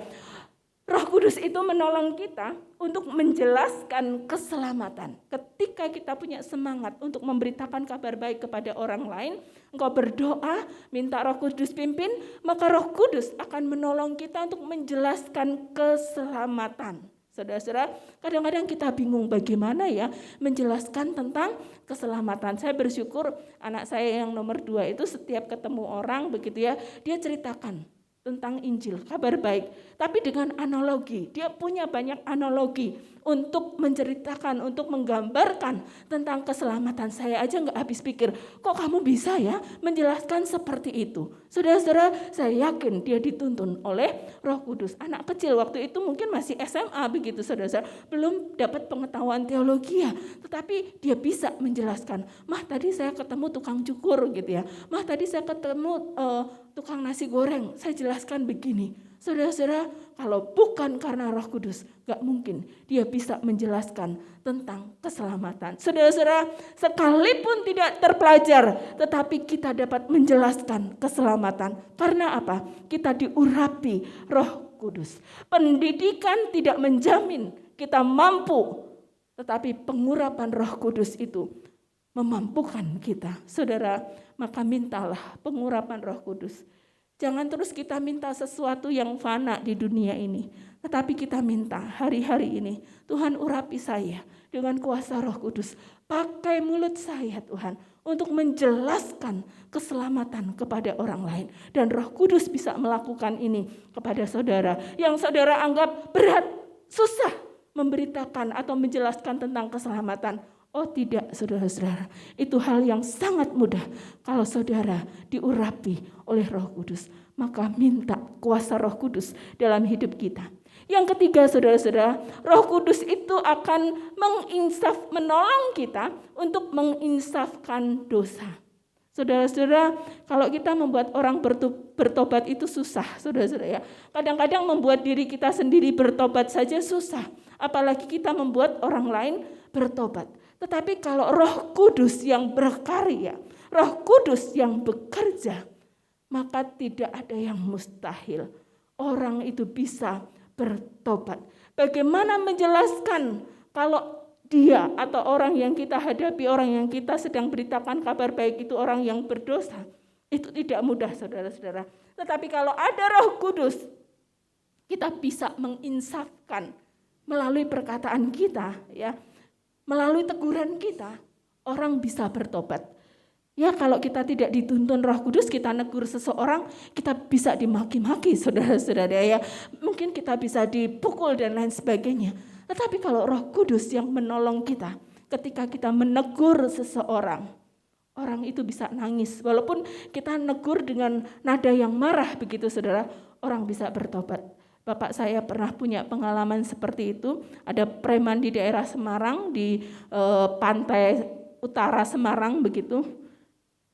Roh Kudus itu menolong kita untuk menjelaskan keselamatan. Ketika kita punya semangat untuk memberitakan kabar baik kepada orang lain, engkau berdoa, minta Roh Kudus pimpin, maka Roh Kudus akan menolong kita untuk menjelaskan keselamatan. Saudara-saudara, kadang-kadang kita bingung bagaimana ya menjelaskan tentang keselamatan. Saya bersyukur anak saya yang nomor 2 itu setiap ketemu orang begitu ya, dia ceritakan tentang Injil, kabar baik. Tapi dengan analogi, dia punya banyak analogi untuk menceritakan, untuk menggambarkan tentang keselamatan. Saya aja gak habis pikir, kok kamu bisa ya menjelaskan seperti itu. Saudara-saudara, saya yakin dia dituntun oleh Roh Kudus. Anak kecil waktu itu mungkin masih SMA begitu saudara-saudara, belum dapat pengetahuan teologi ya, tetapi dia bisa menjelaskan. Mah tadi saya ketemu tukang cukur gitu ya, mah tadi saya ketemu tukang nasi goreng, saya jelaskan begini. Saudara-saudara, kalau bukan karena Roh Kudus, gak mungkin dia bisa menjelaskan tentang keselamatan. Saudara-saudara, sekalipun tidak terpelajar, tetapi kita dapat menjelaskan keselamatan. Karena apa? Kita diurapi Roh Kudus. Pendidikan tidak menjamin kita mampu, tetapi pengurapan Roh Kudus itu memampukan kita. Saudara, maka mintalah pengurapan Roh Kudus. Jangan terus kita minta sesuatu yang fana di dunia ini. Tetapi kita minta hari-hari ini, Tuhan urapi saya dengan kuasa Roh Kudus. Pakai mulut saya Tuhan untuk menjelaskan keselamatan kepada orang lain. Dan Roh Kudus bisa melakukan ini kepada saudara. Yang saudara anggap berat, susah memberitakan atau menjelaskan tentang keselamatan. Oh tidak saudara-saudara, itu hal yang sangat mudah kalau saudara diurapi oleh Roh Kudus. Maka minta kuasa Roh Kudus dalam hidup kita. Yang ketiga saudara-saudara, Roh Kudus itu akan menolong kita untuk menginsafkan dosa. Saudara-saudara, kalau kita membuat orang bertobat itu susah, saudara-saudara ya. Kadang-kadang membuat diri kita sendiri bertobat saja susah, apalagi kita membuat orang lain bertobat. Tetapi kalau Roh Kudus yang berkarya, Roh Kudus yang bekerja, maka tidak ada yang mustahil. Orang itu bisa bertobat. Bagaimana menjelaskan kalau dia atau orang yang kita hadapi, orang yang kita sedang beritakan kabar baik itu orang yang berdosa? Itu tidak mudah saudara-saudara. Tetapi kalau ada Roh Kudus, kita bisa menginsafkan melalui perkataan kita ya. Melalui teguran kita, orang bisa bertobat. Ya kalau kita tidak dituntun Roh Kudus, kita negur seseorang, kita bisa dimaki-maki saudara-saudara ya. Mungkin kita bisa dipukul dan lain sebagainya. Tetapi kalau Roh Kudus yang menolong kita, ketika kita menegur seseorang, orang itu bisa nangis. Walaupun kita negur dengan nada yang marah begitu saudara, orang bisa bertobat. Bapak saya pernah punya pengalaman seperti itu. Ada preman di daerah Semarang, di pantai utara Semarang begitu.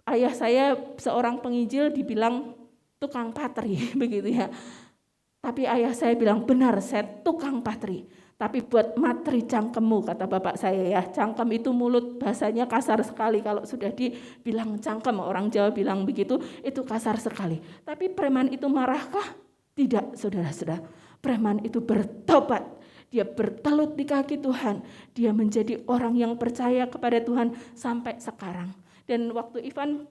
Ayah saya seorang penginjil dibilang tukang patri begitu ya. Tapi ayah saya bilang, benar saya tukang patri. Tapi buat matri cangkemmu, kata bapak saya ya. Cangkem itu mulut, bahasanya kasar sekali. Kalau sudah dibilang cangkem, orang Jawa bilang begitu, itu kasar sekali. Tapi preman itu marahkah? Tidak, saudara-saudara. Preman itu bertobat. Dia bertelut di kaki Tuhan. Dia menjadi orang yang percaya kepada Tuhan sampai sekarang. Dan waktu Ivan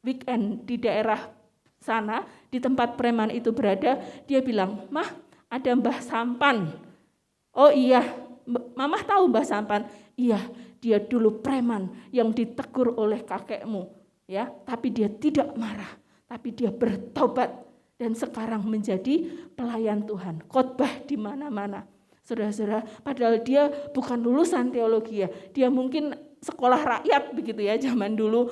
weekend di daerah sana, di tempat preman itu berada, dia bilang, "Mah, ada Mbah Sampan." "Oh iya, Mamah tahu Mbah Sampan?" "Iya, dia dulu preman yang ditegur oleh kakekmu, ya, tapi dia tidak marah, tapi dia bertobat dan sekarang menjadi pelayan Tuhan, khotbah di mana-mana." Saudara-saudara, padahal dia bukan lulusan teologi ya, dia mungkin sekolah rakyat begitu ya, zaman dulu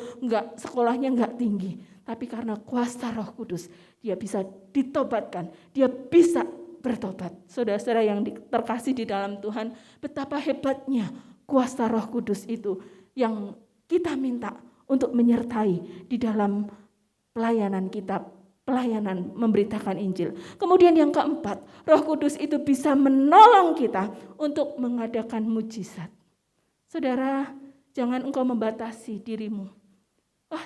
sekolahnya enggak tinggi, tapi karena kuasa Roh Kudus dia bisa ditobatkan, dia bisa bertobat. Saudara-saudara yang terkasih di dalam Tuhan, betapa hebatnya kuasa Roh Kudus itu yang kita minta untuk menyertai di dalam pelayanan kita, pelayanan memberitakan Injil. Kemudian yang keempat, Roh Kudus itu bisa menolong kita untuk mengadakan mujizat. Saudara, jangan engkau membatasi dirimu.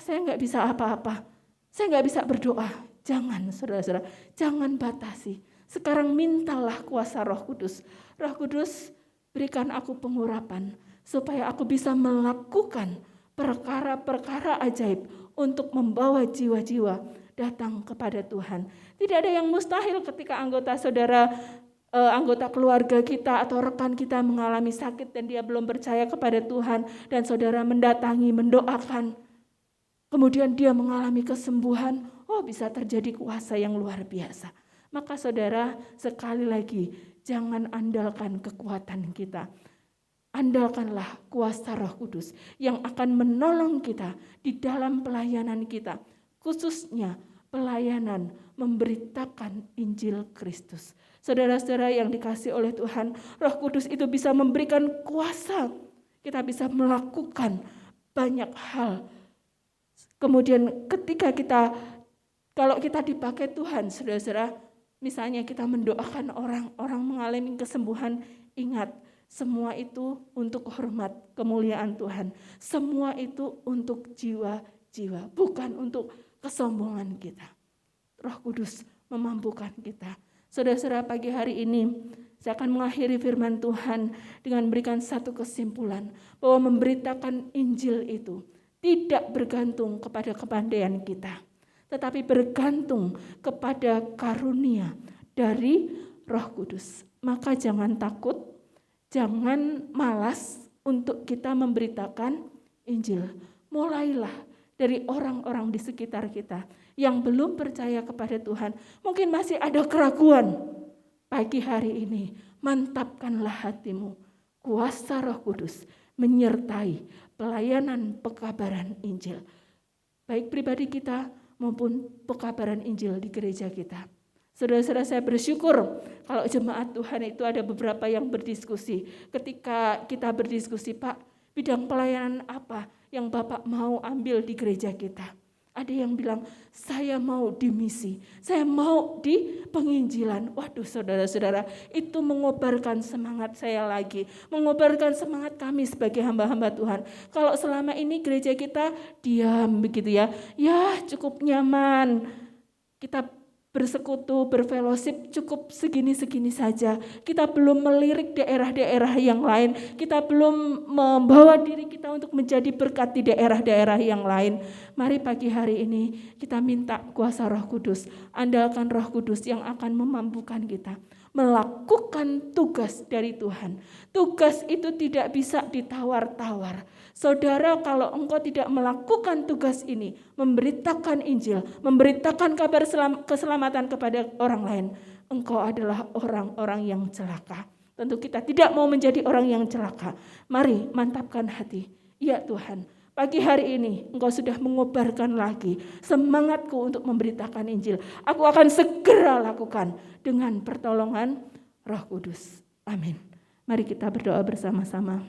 Saya enggak bisa apa-apa, saya enggak bisa berdoa. Jangan, saudara-saudara, jangan batasi. Sekarang mintalah kuasa Roh Kudus. Roh Kudus, berikan aku pengurapan supaya aku bisa melakukan perkara-perkara ajaib untuk membawa jiwa-jiwa datang kepada Tuhan. Tidak ada yang mustahil ketika anggota saudara, anggota keluarga kita atau rekan kita mengalami sakit dan dia belum percaya kepada Tuhan dan saudara mendatangi, mendoakan. Kemudian dia mengalami kesembuhan, bisa terjadi kuasa yang luar biasa. Maka saudara, sekali lagi, jangan andalkan kekuatan kita. Andalkanlah kuasa Roh Kudus yang akan menolong kita di dalam pelayanan kita. Khususnya pelayanan memberitakan Injil Kristus. Saudara-saudara yang dikasihi oleh Tuhan, Roh Kudus itu bisa memberikan kuasa. Kita bisa melakukan banyak hal. Kemudian kalau kita dipakai Tuhan, saudara-saudara, misalnya kita mendoakan orang mengalami kesembuhan, ingat, semua itu untuk hormat kemuliaan Tuhan. Semua itu untuk jiwa-jiwa, bukan untuk kesombongan kita. Roh Kudus memampukan kita. Saudara-saudara, pagi hari ini saya akan mengakhiri firman Tuhan dengan memberikan satu kesimpulan, bahwa memberitakan Injil itu tidak bergantung kepada kepandaian kita, tetapi bergantung kepada karunia dari Roh Kudus. Maka jangan takut, jangan malas untuk kita memberitakan Injil. Mulailah dari orang-orang di sekitar kita yang belum percaya kepada Tuhan. Mungkin masih ada keraguan. Pagi hari ini, mantapkanlah hatimu. Kuasa Roh Kudus menyertai pelayanan pekabaran Injil. Baik pribadi kita maupun pekabaran Injil di gereja kita. Saudara-saudara, saya bersyukur kalau jemaat Tuhan itu ada beberapa yang berdiskusi. Ketika kita berdiskusi, Pak, bidang pelayanan apa yang Bapak mau ambil di gereja kita? Ada yang bilang, saya mau di misi, saya mau di penginjilan. Waduh saudara-saudara, itu mengobarkan semangat saya lagi, mengobarkan semangat kami sebagai hamba-hamba Tuhan. Kalau selama ini gereja kita diam begitu ya cukup nyaman, kita bersekutu, berfellowship cukup segini-segini saja. Kita belum melirik daerah-daerah yang lain. Kita belum membawa diri kita untuk menjadi berkat di daerah-daerah yang lain. Mari pagi hari ini kita minta kuasa Roh Kudus. Andalkan Roh Kudus yang akan memampukan kita melakukan tugas dari Tuhan. Tugas itu tidak bisa ditawar-tawar. Saudara, kalau engkau tidak melakukan tugas ini, memberitakan Injil, memberitakan kabar keselamatan kepada orang lain, engkau adalah orang-orang yang celaka. Tentu kita tidak mau menjadi orang yang celaka. Mari mantapkan hati. Ya Tuhan, Pagi hari ini Engkau sudah mengobarkan lagi semangatku untuk memberitakan Injil. Aku akan segera lakukan dengan pertolongan Roh Kudus. Amin. Mari kita berdoa bersama-sama.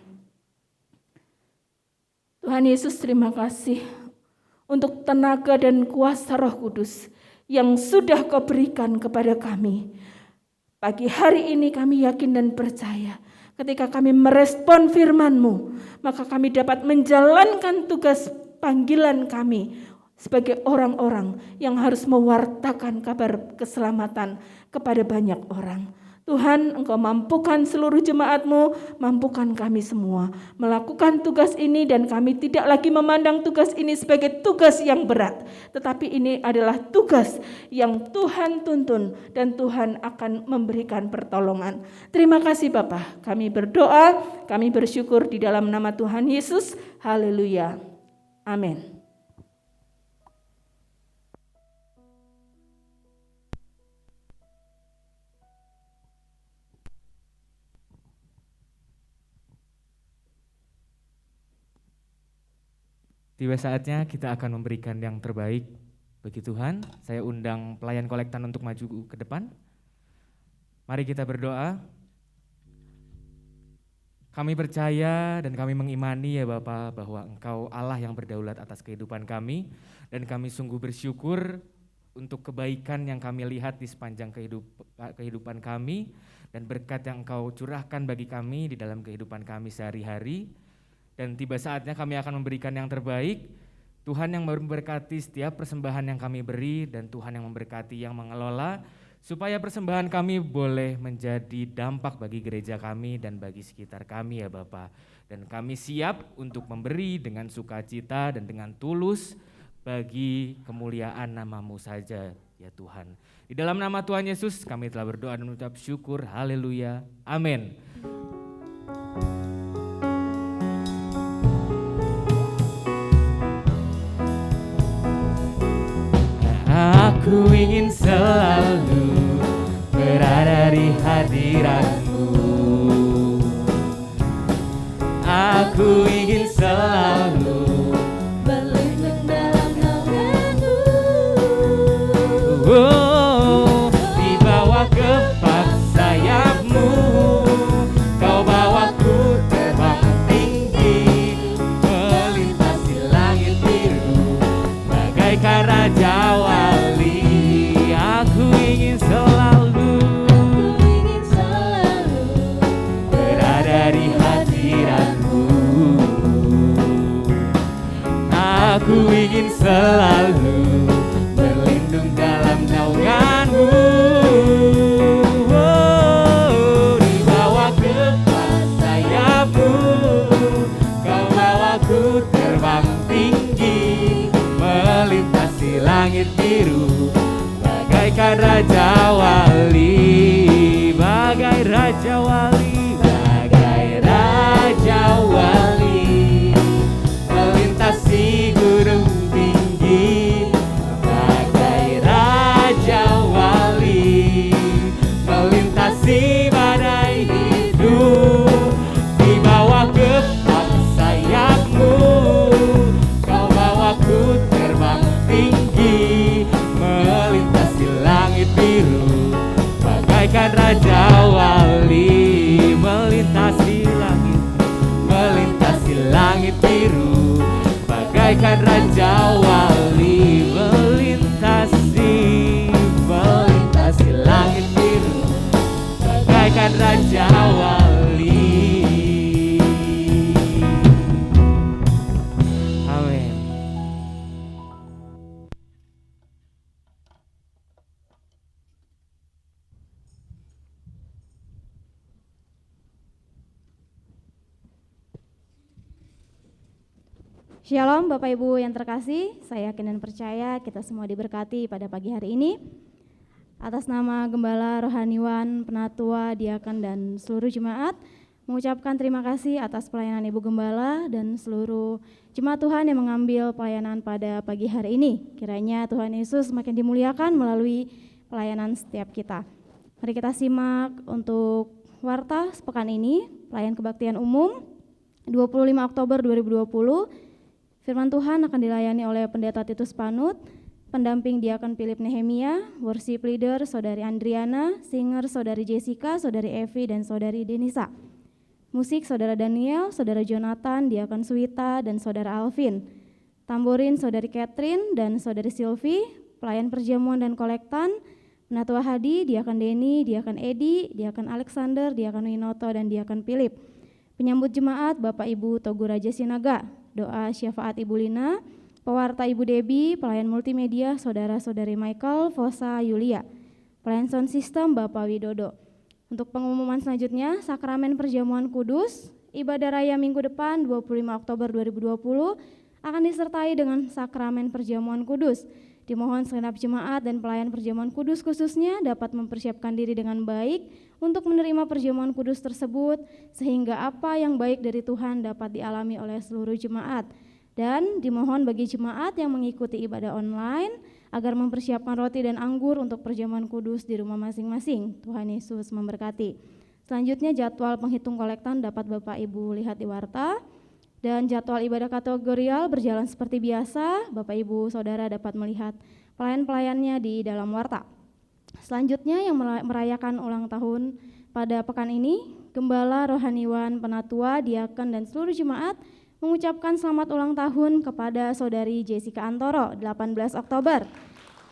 Tuhan Yesus, terima kasih untuk tenaga dan kuasa Roh Kudus yang sudah Kau berikan kepada kami. Pagi hari ini kami yakin dan percaya ketika kami merespon firman-Mu, maka kami dapat menjalankan tugas panggilan kami sebagai orang-orang yang harus mewartakan kabar keselamatan kepada banyak orang. Tuhan, Engkau mampukan seluruh jemaat-Mu, mampukan kami semua melakukan tugas ini, dan kami tidak lagi memandang tugas ini sebagai tugas yang berat, tetapi ini adalah tugas yang Tuhan tuntun dan Tuhan akan memberikan pertolongan. Terima kasih Bapa, kami berdoa, kami bersyukur di dalam nama Tuhan Yesus. Haleluya. Amin. Tiba saatnya kita akan memberikan yang terbaik bagi Tuhan. Saya undang pelayan kolektan untuk maju ke depan. Mari kita berdoa. Kami percaya dan kami mengimani ya Bapa bahwa Engkau Allah yang berdaulat atas kehidupan kami, dan kami sungguh bersyukur untuk kebaikan yang kami lihat di sepanjang kehidupan kami, dan berkat yang Engkau curahkan bagi kami di dalam kehidupan kami sehari-hari. Dan tiba saatnya kami akan memberikan yang terbaik. Tuhan yang memberkati setiap persembahan yang kami beri, dan Tuhan yang memberkati yang mengelola, supaya persembahan kami boleh menjadi dampak bagi gereja kami dan bagi sekitar kami ya Bapa. Dan kami siap untuk memberi dengan sukacita dan dengan tulus bagi kemuliaan nama-Mu saja ya Tuhan. Di dalam nama Tuhan Yesus kami telah berdoa dan mengucap syukur. Haleluya. Amin. Aku ingin selalu berada di hadirat-Mu. Aku ingin selalu berlindung dalam naungan-Mu. Dibawa kepak sayap-Mu, Kau bawaku terbang tinggi, melintasi langit biru, bagaikan raja wali. Aku ingin selalu berada di hadirat-Mu. Aku ingin selalu berlindung dalam naungan-Mu. Di bawah kepak sayap-Mu, Kau bawaku terbang tinggi, melintasi langit biru, bagaikan raja wali, bagai raja wali, bagai raja wali, melintasi gunung tinggi, bagai raja wali, melintasi badai hidup. Di bawah kepak sayap-Mu, Kau bawaku terbang tinggi, melintasi langit biru, bagaikan raja wali, melintasi langit biru, bagaikan raja wali, melintasi langit biru, bagaikan raja wali. Amin. Shalom Bapak Ibu yang terkasih, saya yakin dan percaya kita semua diberkati pada pagi hari ini. Atas nama Gembala, Rohaniwan, Penatua, Diakan, dan seluruh jemaat, mengucapkan terima kasih atas pelayanan Ibu Gembala dan seluruh jemaat Tuhan yang mengambil pelayanan pada pagi hari ini. Kiranya Tuhan Yesus makin dimuliakan melalui pelayanan setiap kita. Mari kita simak untuk warta sepekan ini, pelayan kebaktian umum 25 Oktober 2020, Firman Tuhan akan dilayani oleh Pendeta Titus Panut, pendamping diakon Philip Nehemia, worship leader Saudari Andriana, singer Saudari Jessica, Saudari Evi, dan Saudari Denisa. Musik Saudara Daniel, Saudara Jonathan, diakon Suwita, dan Saudara Alvin. Tamborin Saudari Catherine dan Saudari Silvi, pelayan perjamuan dan kolektan, Penatua Hadi, diakon Denny, diakon Edi, diakon Alexander, diakon Winoto, dan diakon Philip. Penyambut jemaat Bapak Ibu Togu Raja Sinaga, doa syafaat Ibu Lina, pewarta Ibu Debi, pelayan multimedia Saudara-saudari Michael, Fosa, Yulia, pelayan sound system Bapak Widodo. Untuk pengumuman selanjutnya, Sakramen Perjamuan Kudus, ibadah raya minggu depan 25 Oktober 2020 akan disertai dengan Sakramen Perjamuan Kudus. Dimohon segenap jemaat dan pelayan Perjamuan Kudus khususnya dapat mempersiapkan diri dengan baik untuk menerima Perjamuan Kudus tersebut, sehingga apa yang baik dari Tuhan dapat dialami oleh seluruh jemaat. Dan dimohon bagi jemaat yang mengikuti ibadah online agar mempersiapkan roti dan anggur untuk Perjamuan Kudus di rumah masing-masing. Tuhan Yesus memberkati. Selanjutnya jadwal penghitung kolektan dapat Bapak Ibu lihat di warta. Dan jadwal ibadah kategorial berjalan seperti biasa, Bapak Ibu Saudara dapat melihat pelayan-pelayannya di dalam warta. Selanjutnya yang merayakan ulang tahun pada pekan ini, Gembala Rohaniwan Penatua, Diakon, dan seluruh jemaat mengucapkan selamat ulang tahun kepada Saudari Jessica Antoro, 18 Oktober.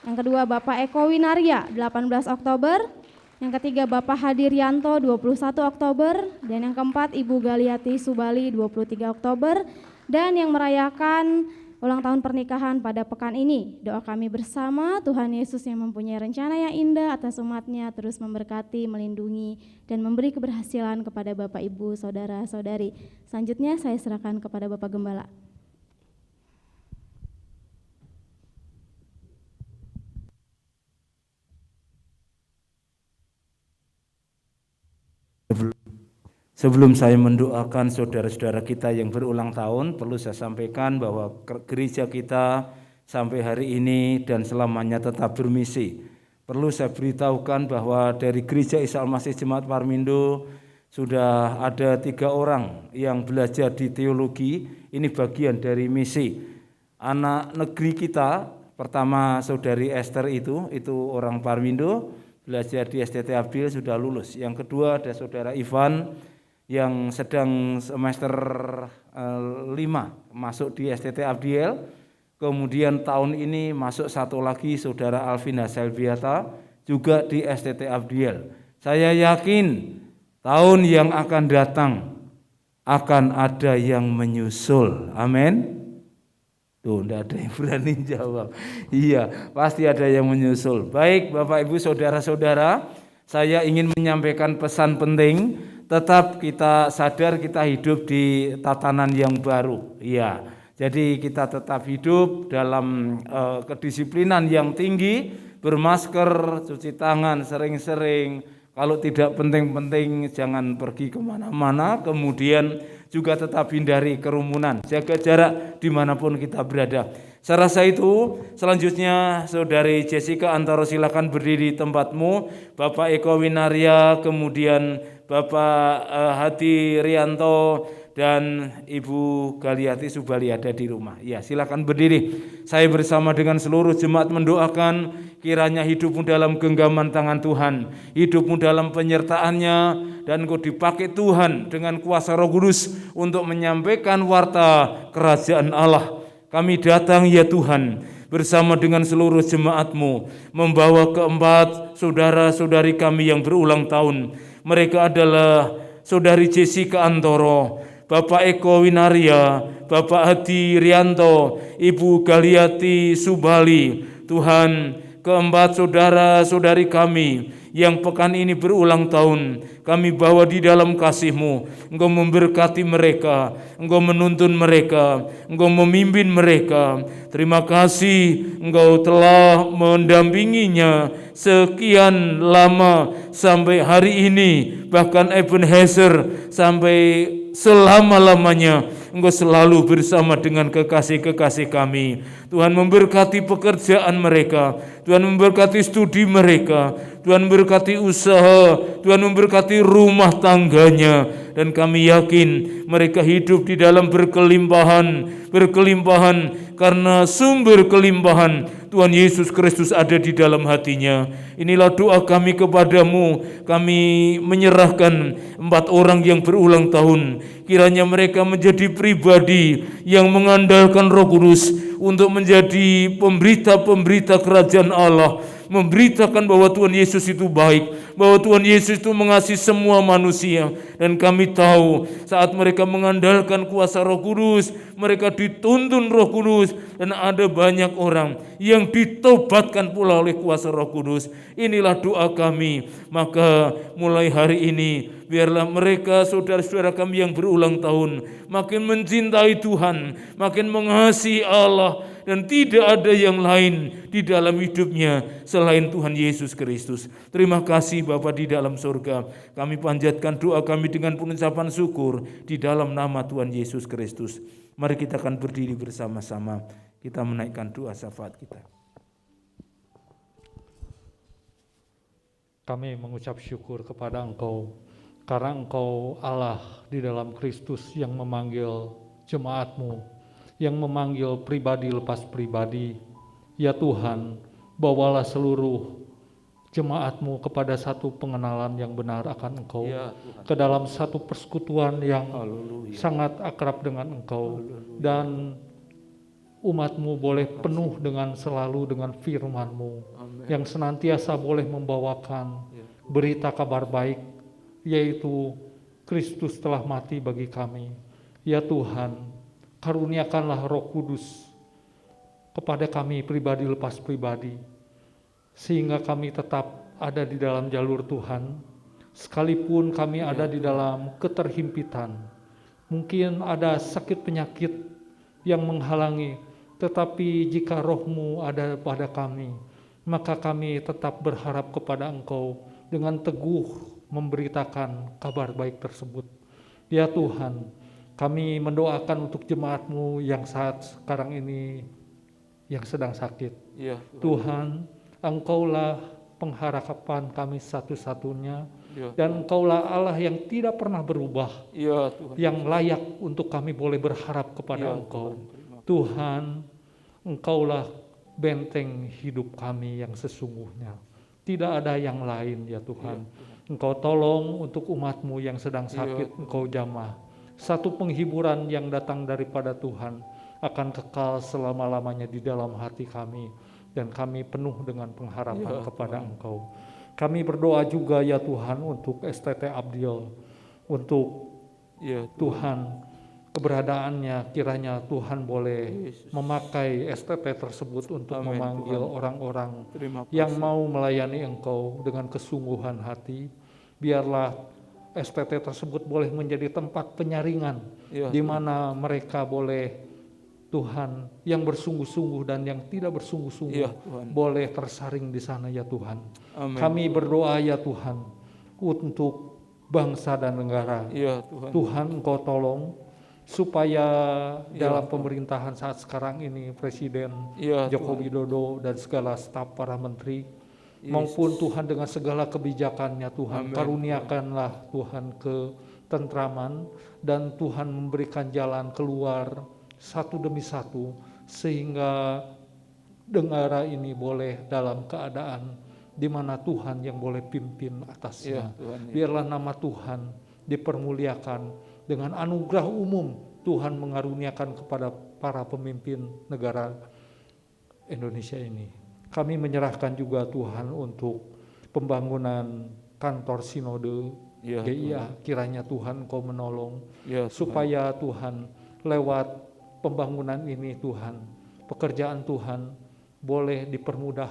Yang kedua Bapak Eko Winaria, 18 Oktober. Yang ketiga Bapak Hadi Rianto, 21 Oktober. Dan yang keempat Ibu Galiati Subali, 23 Oktober. Dan yang merayakan ulang tahun pernikahan pada pekan ini, doa kami bersama, Tuhan Yesus yang mempunyai rencana yang indah atas umatnya terus memberkati, melindungi, dan memberi keberhasilan kepada Bapak Ibu Saudara-saudari. Selanjutnya saya serahkan kepada Bapak Gembala. Sebelum saya mendoakan saudara-saudara kita yang berulang tahun, perlu saya sampaikan bahwa gereja kita sampai hari ini dan selamanya tetap bermisi. Perlu saya beritahukan bahwa dari Gereja Isa Al-Masih Jemaat Parmindo sudah ada 3 orang yang belajar di teologi. Ini bagian dari misi. Anak negeri kita, pertama Saudari Esther itu orang Parmindo, belajar di STT Abdiel, sudah lulus. Yang kedua ada Saudara Ivan yang sedang semester 5 masuk di STT Abdiel. Kemudian tahun ini masuk satu lagi Saudara Alvina Selviata juga di STT Abdiel. Saya yakin tahun yang akan datang akan ada yang menyusul. Amin. Tuh, enggak ada yang berani jawab. Iya, pasti ada yang menyusul. Baik Bapak Ibu Saudara-saudara, saya ingin menyampaikan pesan penting. Tetap kita sadar kita hidup di tatanan yang baru. Iya, jadi kita tetap hidup dalam kedisiplinan yang tinggi, bermasker, cuci tangan sering-sering. Kalau tidak penting-penting jangan pergi kemana-mana. Kemudian juga tetap hindari kerumunan, jaga jarak dimanapun kita berada. Saya rasa itu. Selanjutnya Saudari Jessica Antoro, silakan berdiri di tempatmu. Bapak Eko Winaria, kemudian Bapak Hadi Rianto dan Ibu Galiati Subali ada di rumah. Ya, silakan berdiri. Saya bersama dengan seluruh jemaat mendoakan kiranya hidupmu dalam genggaman tangan Tuhan, hidupmu dalam penyertaannya, dan engkau dipakai Tuhan dengan kuasa Roh Kudus untuk menyampaikan warta kerajaan Allah. Kami datang ya Tuhan bersama dengan seluruh jemaat-Mu membawa keempat saudara-saudari kami yang berulang tahun. Mereka adalah Saudari Jessica Antoro, Bapak Eko Winaria, Bapak Hadi Rianto, Ibu Galiati Subali. Tuhan, keempat saudara-saudari kami yang pekan ini berulang tahun, kami bawa di dalam kasih-Mu. Engkau memberkati mereka, Engkau menuntun mereka, Engkau memimpin mereka. Terima kasih Engkau telah mendampinginya sekian lama sampai hari ini, bahkan Ebenezer sampai selama-lamanya. Engkau selalu bersama dengan kekasih-kekasih kami. Tuhan memberkati pekerjaan mereka, Tuhan memberkati studi mereka, Tuhan memberkati usaha, Tuhan memberkati rumah tangganya. Dan kami yakin mereka hidup di dalam berkelimpahan karena sumber kelimpahan Tuhan Yesus Kristus ada di dalam hatinya. Inilah doa kami kepadamu. Kami menyerahkan 4 orang yang berulang tahun. Kiranya mereka menjadi pribadi yang mengandalkan Roh Kudus untuk menjadi pemberita-pemberita kerajaan Allah, memberitakan bahwa Tuhan Yesus itu baik, bahwa Tuhan Yesus itu mengasihi semua manusia. Dan kami tahu saat mereka mengandalkan kuasa Roh Kudus, mereka dituntun Roh Kudus, dan ada banyak orang yang ditobatkan pula oleh kuasa Roh Kudus. Inilah doa kami. Maka mulai hari ini biarlah mereka, saudara-saudara kami yang berulang tahun, makin mencintai Tuhan, makin mengasihi Allah, dan tidak ada yang lain di dalam hidupnya selain Tuhan Yesus Kristus. Terima kasih Bapa di dalam surga. Kami panjatkan doa kami dengan pengucapan syukur di dalam nama Tuhan Yesus Kristus. Mari kita akan berdiri bersama-sama. Kita menaikkan doa syafaat kita. Kami mengucap syukur kepada Engkau, karena Engkau Allah di dalam Kristus yang memanggil jemaat-Mu, yang memanggil pribadi lepas pribadi. Ya Tuhan, bawalah seluruh jemaat-Mu kepada satu pengenalan yang benar akan Engkau, ke dalam satu persekutuan yang sangat akrab dengan Engkau, dan umat-Mu boleh penuh dengan selalu dengan firman-Mu yang senantiasa boleh membawakan berita kabar baik, yaitu Kristus telah mati bagi kami. Ya Tuhan, karuniakanlah Roh Kudus kepada kami pribadi lepas pribadi, sehingga kami tetap ada di dalam jalur Tuhan, sekalipun kami ada di dalam keterhimpitan. Mungkin ada sakit penyakit yang menghalangi, tetapi jika Roh-Mu ada pada kami, maka kami tetap berharap kepada Engkau dengan teguh memberitakan kabar baik tersebut. Ya Tuhan, kami mendoakan untuk jemaat-Mu yang saat sekarang ini yang sedang sakit. Ya, Tuhan, Engkaulah pengharapan kami satu-satunya, dan Engkaulah Allah yang tidak pernah berubah, ya Tuhan, yang layak untuk kami boleh berharap kepada Engkau. Tuhan, Engkaulah benteng hidup kami yang sesungguhnya. Tidak ada yang lain ya Tuhan. Engkau tolong untuk umat-Mu yang sedang sakit, Engkau jamah. Satu penghiburan yang datang daripada Tuhan akan kekal selama-lamanya di dalam hati kami, dan kami penuh dengan pengharapan kepada Engkau. Kami berdoa juga ya Tuhan untuk STT Abdiel, untuk Tuhan keberadaannya, kiranya Tuhan boleh memakai STT tersebut untuk memanggil orang-orang yang mau melayani Engkau dengan kesungguhan hati. Biarlah STT tersebut boleh menjadi tempat penyaringan, di mana mereka boleh, Tuhan, yang bersungguh-sungguh dan yang tidak bersungguh-sungguh boleh tersaring di sana ya Tuhan. Amin. Kami berdoa ya Tuhan untuk bangsa dan negara. Tuhan, Engkau tolong supaya dalam pemerintahan saat sekarang ini, Presiden Joko Widodo dan segala staf para menteri, maupun Tuhan dengan segala kebijakannya, Tuhan karuniakanlah Tuhan ketentraman, dan Tuhan memberikan jalan keluar satu demi satu, sehingga negara ini boleh dalam keadaan di mana Tuhan yang boleh pimpin atasnya. Biarlah nama Tuhan dipermuliakan. Dengan anugerah umum Tuhan mengaruniakan kepada para pemimpin negara Indonesia ini. Kami menyerahkan juga Tuhan untuk pembangunan kantor sinode GIA. Kiranya Tuhan Engkau menolong supaya Tuhan lewat pembangunan ini, Tuhan, pekerjaan Tuhan boleh dipermudah,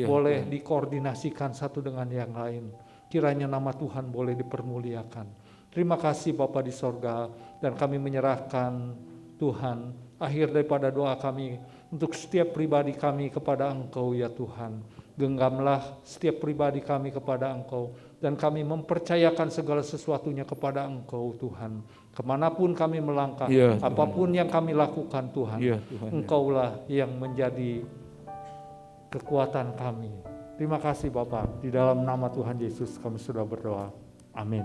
boleh dikoordinasikan satu dengan yang lain. Kiranya nama Tuhan boleh dipermuliakan. Terima kasih Bapa di sorga, dan kami menyerahkan Tuhan akhir daripada doa kami untuk setiap pribadi kami kepada Engkau ya Tuhan. Genggamlah setiap pribadi kami kepada Engkau, dan kami mempercayakan segala sesuatunya kepada Engkau Tuhan. Kemanapun kami melangkah, apapun yang kami lakukan Tuhan, Engkaulah yang menjadi kekuatan kami. Terima kasih Bapak, di dalam nama Tuhan Yesus kami sudah berdoa. Amin.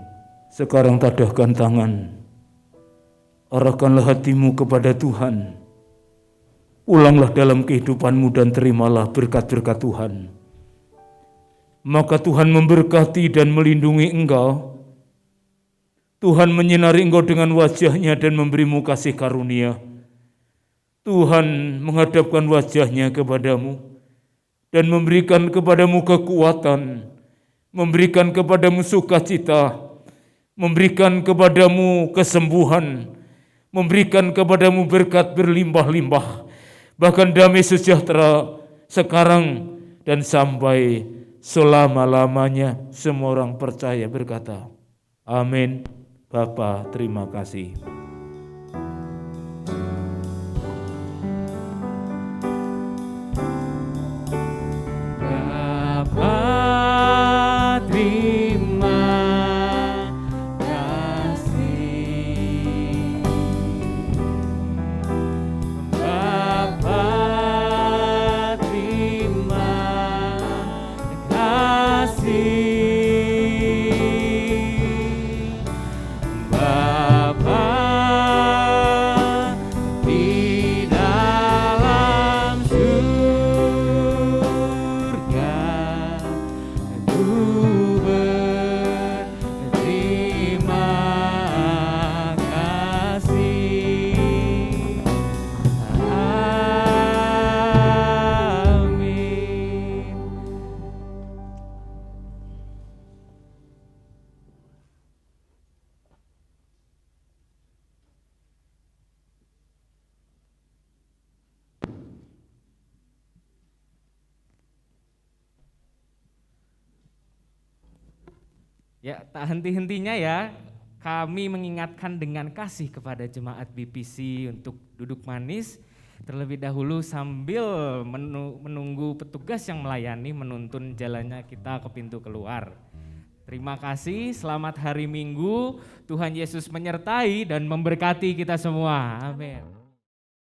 Sekarang tadahkan tangan, arahkanlah hatimu kepada Tuhan. Ulanglah dalam kehidupanmu dan terimalah berkat-berkat Tuhan. Maka Tuhan memberkati dan melindungi engkau. Tuhan menyinari engkau dengan wajah-Nya dan memberimu kasih karunia. Tuhan menghadapkan wajah-Nya kepadamu dan memberikan kepadamu kekuatan, memberikan kepadamu sukacita, memberikan kepadamu kesembuhan, memberikan kepadamu berkat berlimpah-limpah, bahkan damai sejahtera sekarang dan sampai selama-lamanya. Semua orang percaya berkata, amin. Bapa, terima kasih. Bapa, terima kasih. Bapa, terima kasih. Bapa di dalam surga, ku berterima kasih. Amin. Ya, tak henti-hentinya ya, kami mengingatkan dengan kasih kepada jemaat BPC untuk duduk manis terlebih dahulu sambil menunggu petugas yang melayani menuntun jalannya kita ke pintu keluar. Terima kasih, selamat hari Minggu, Tuhan Yesus menyertai dan memberkati kita semua. Amin.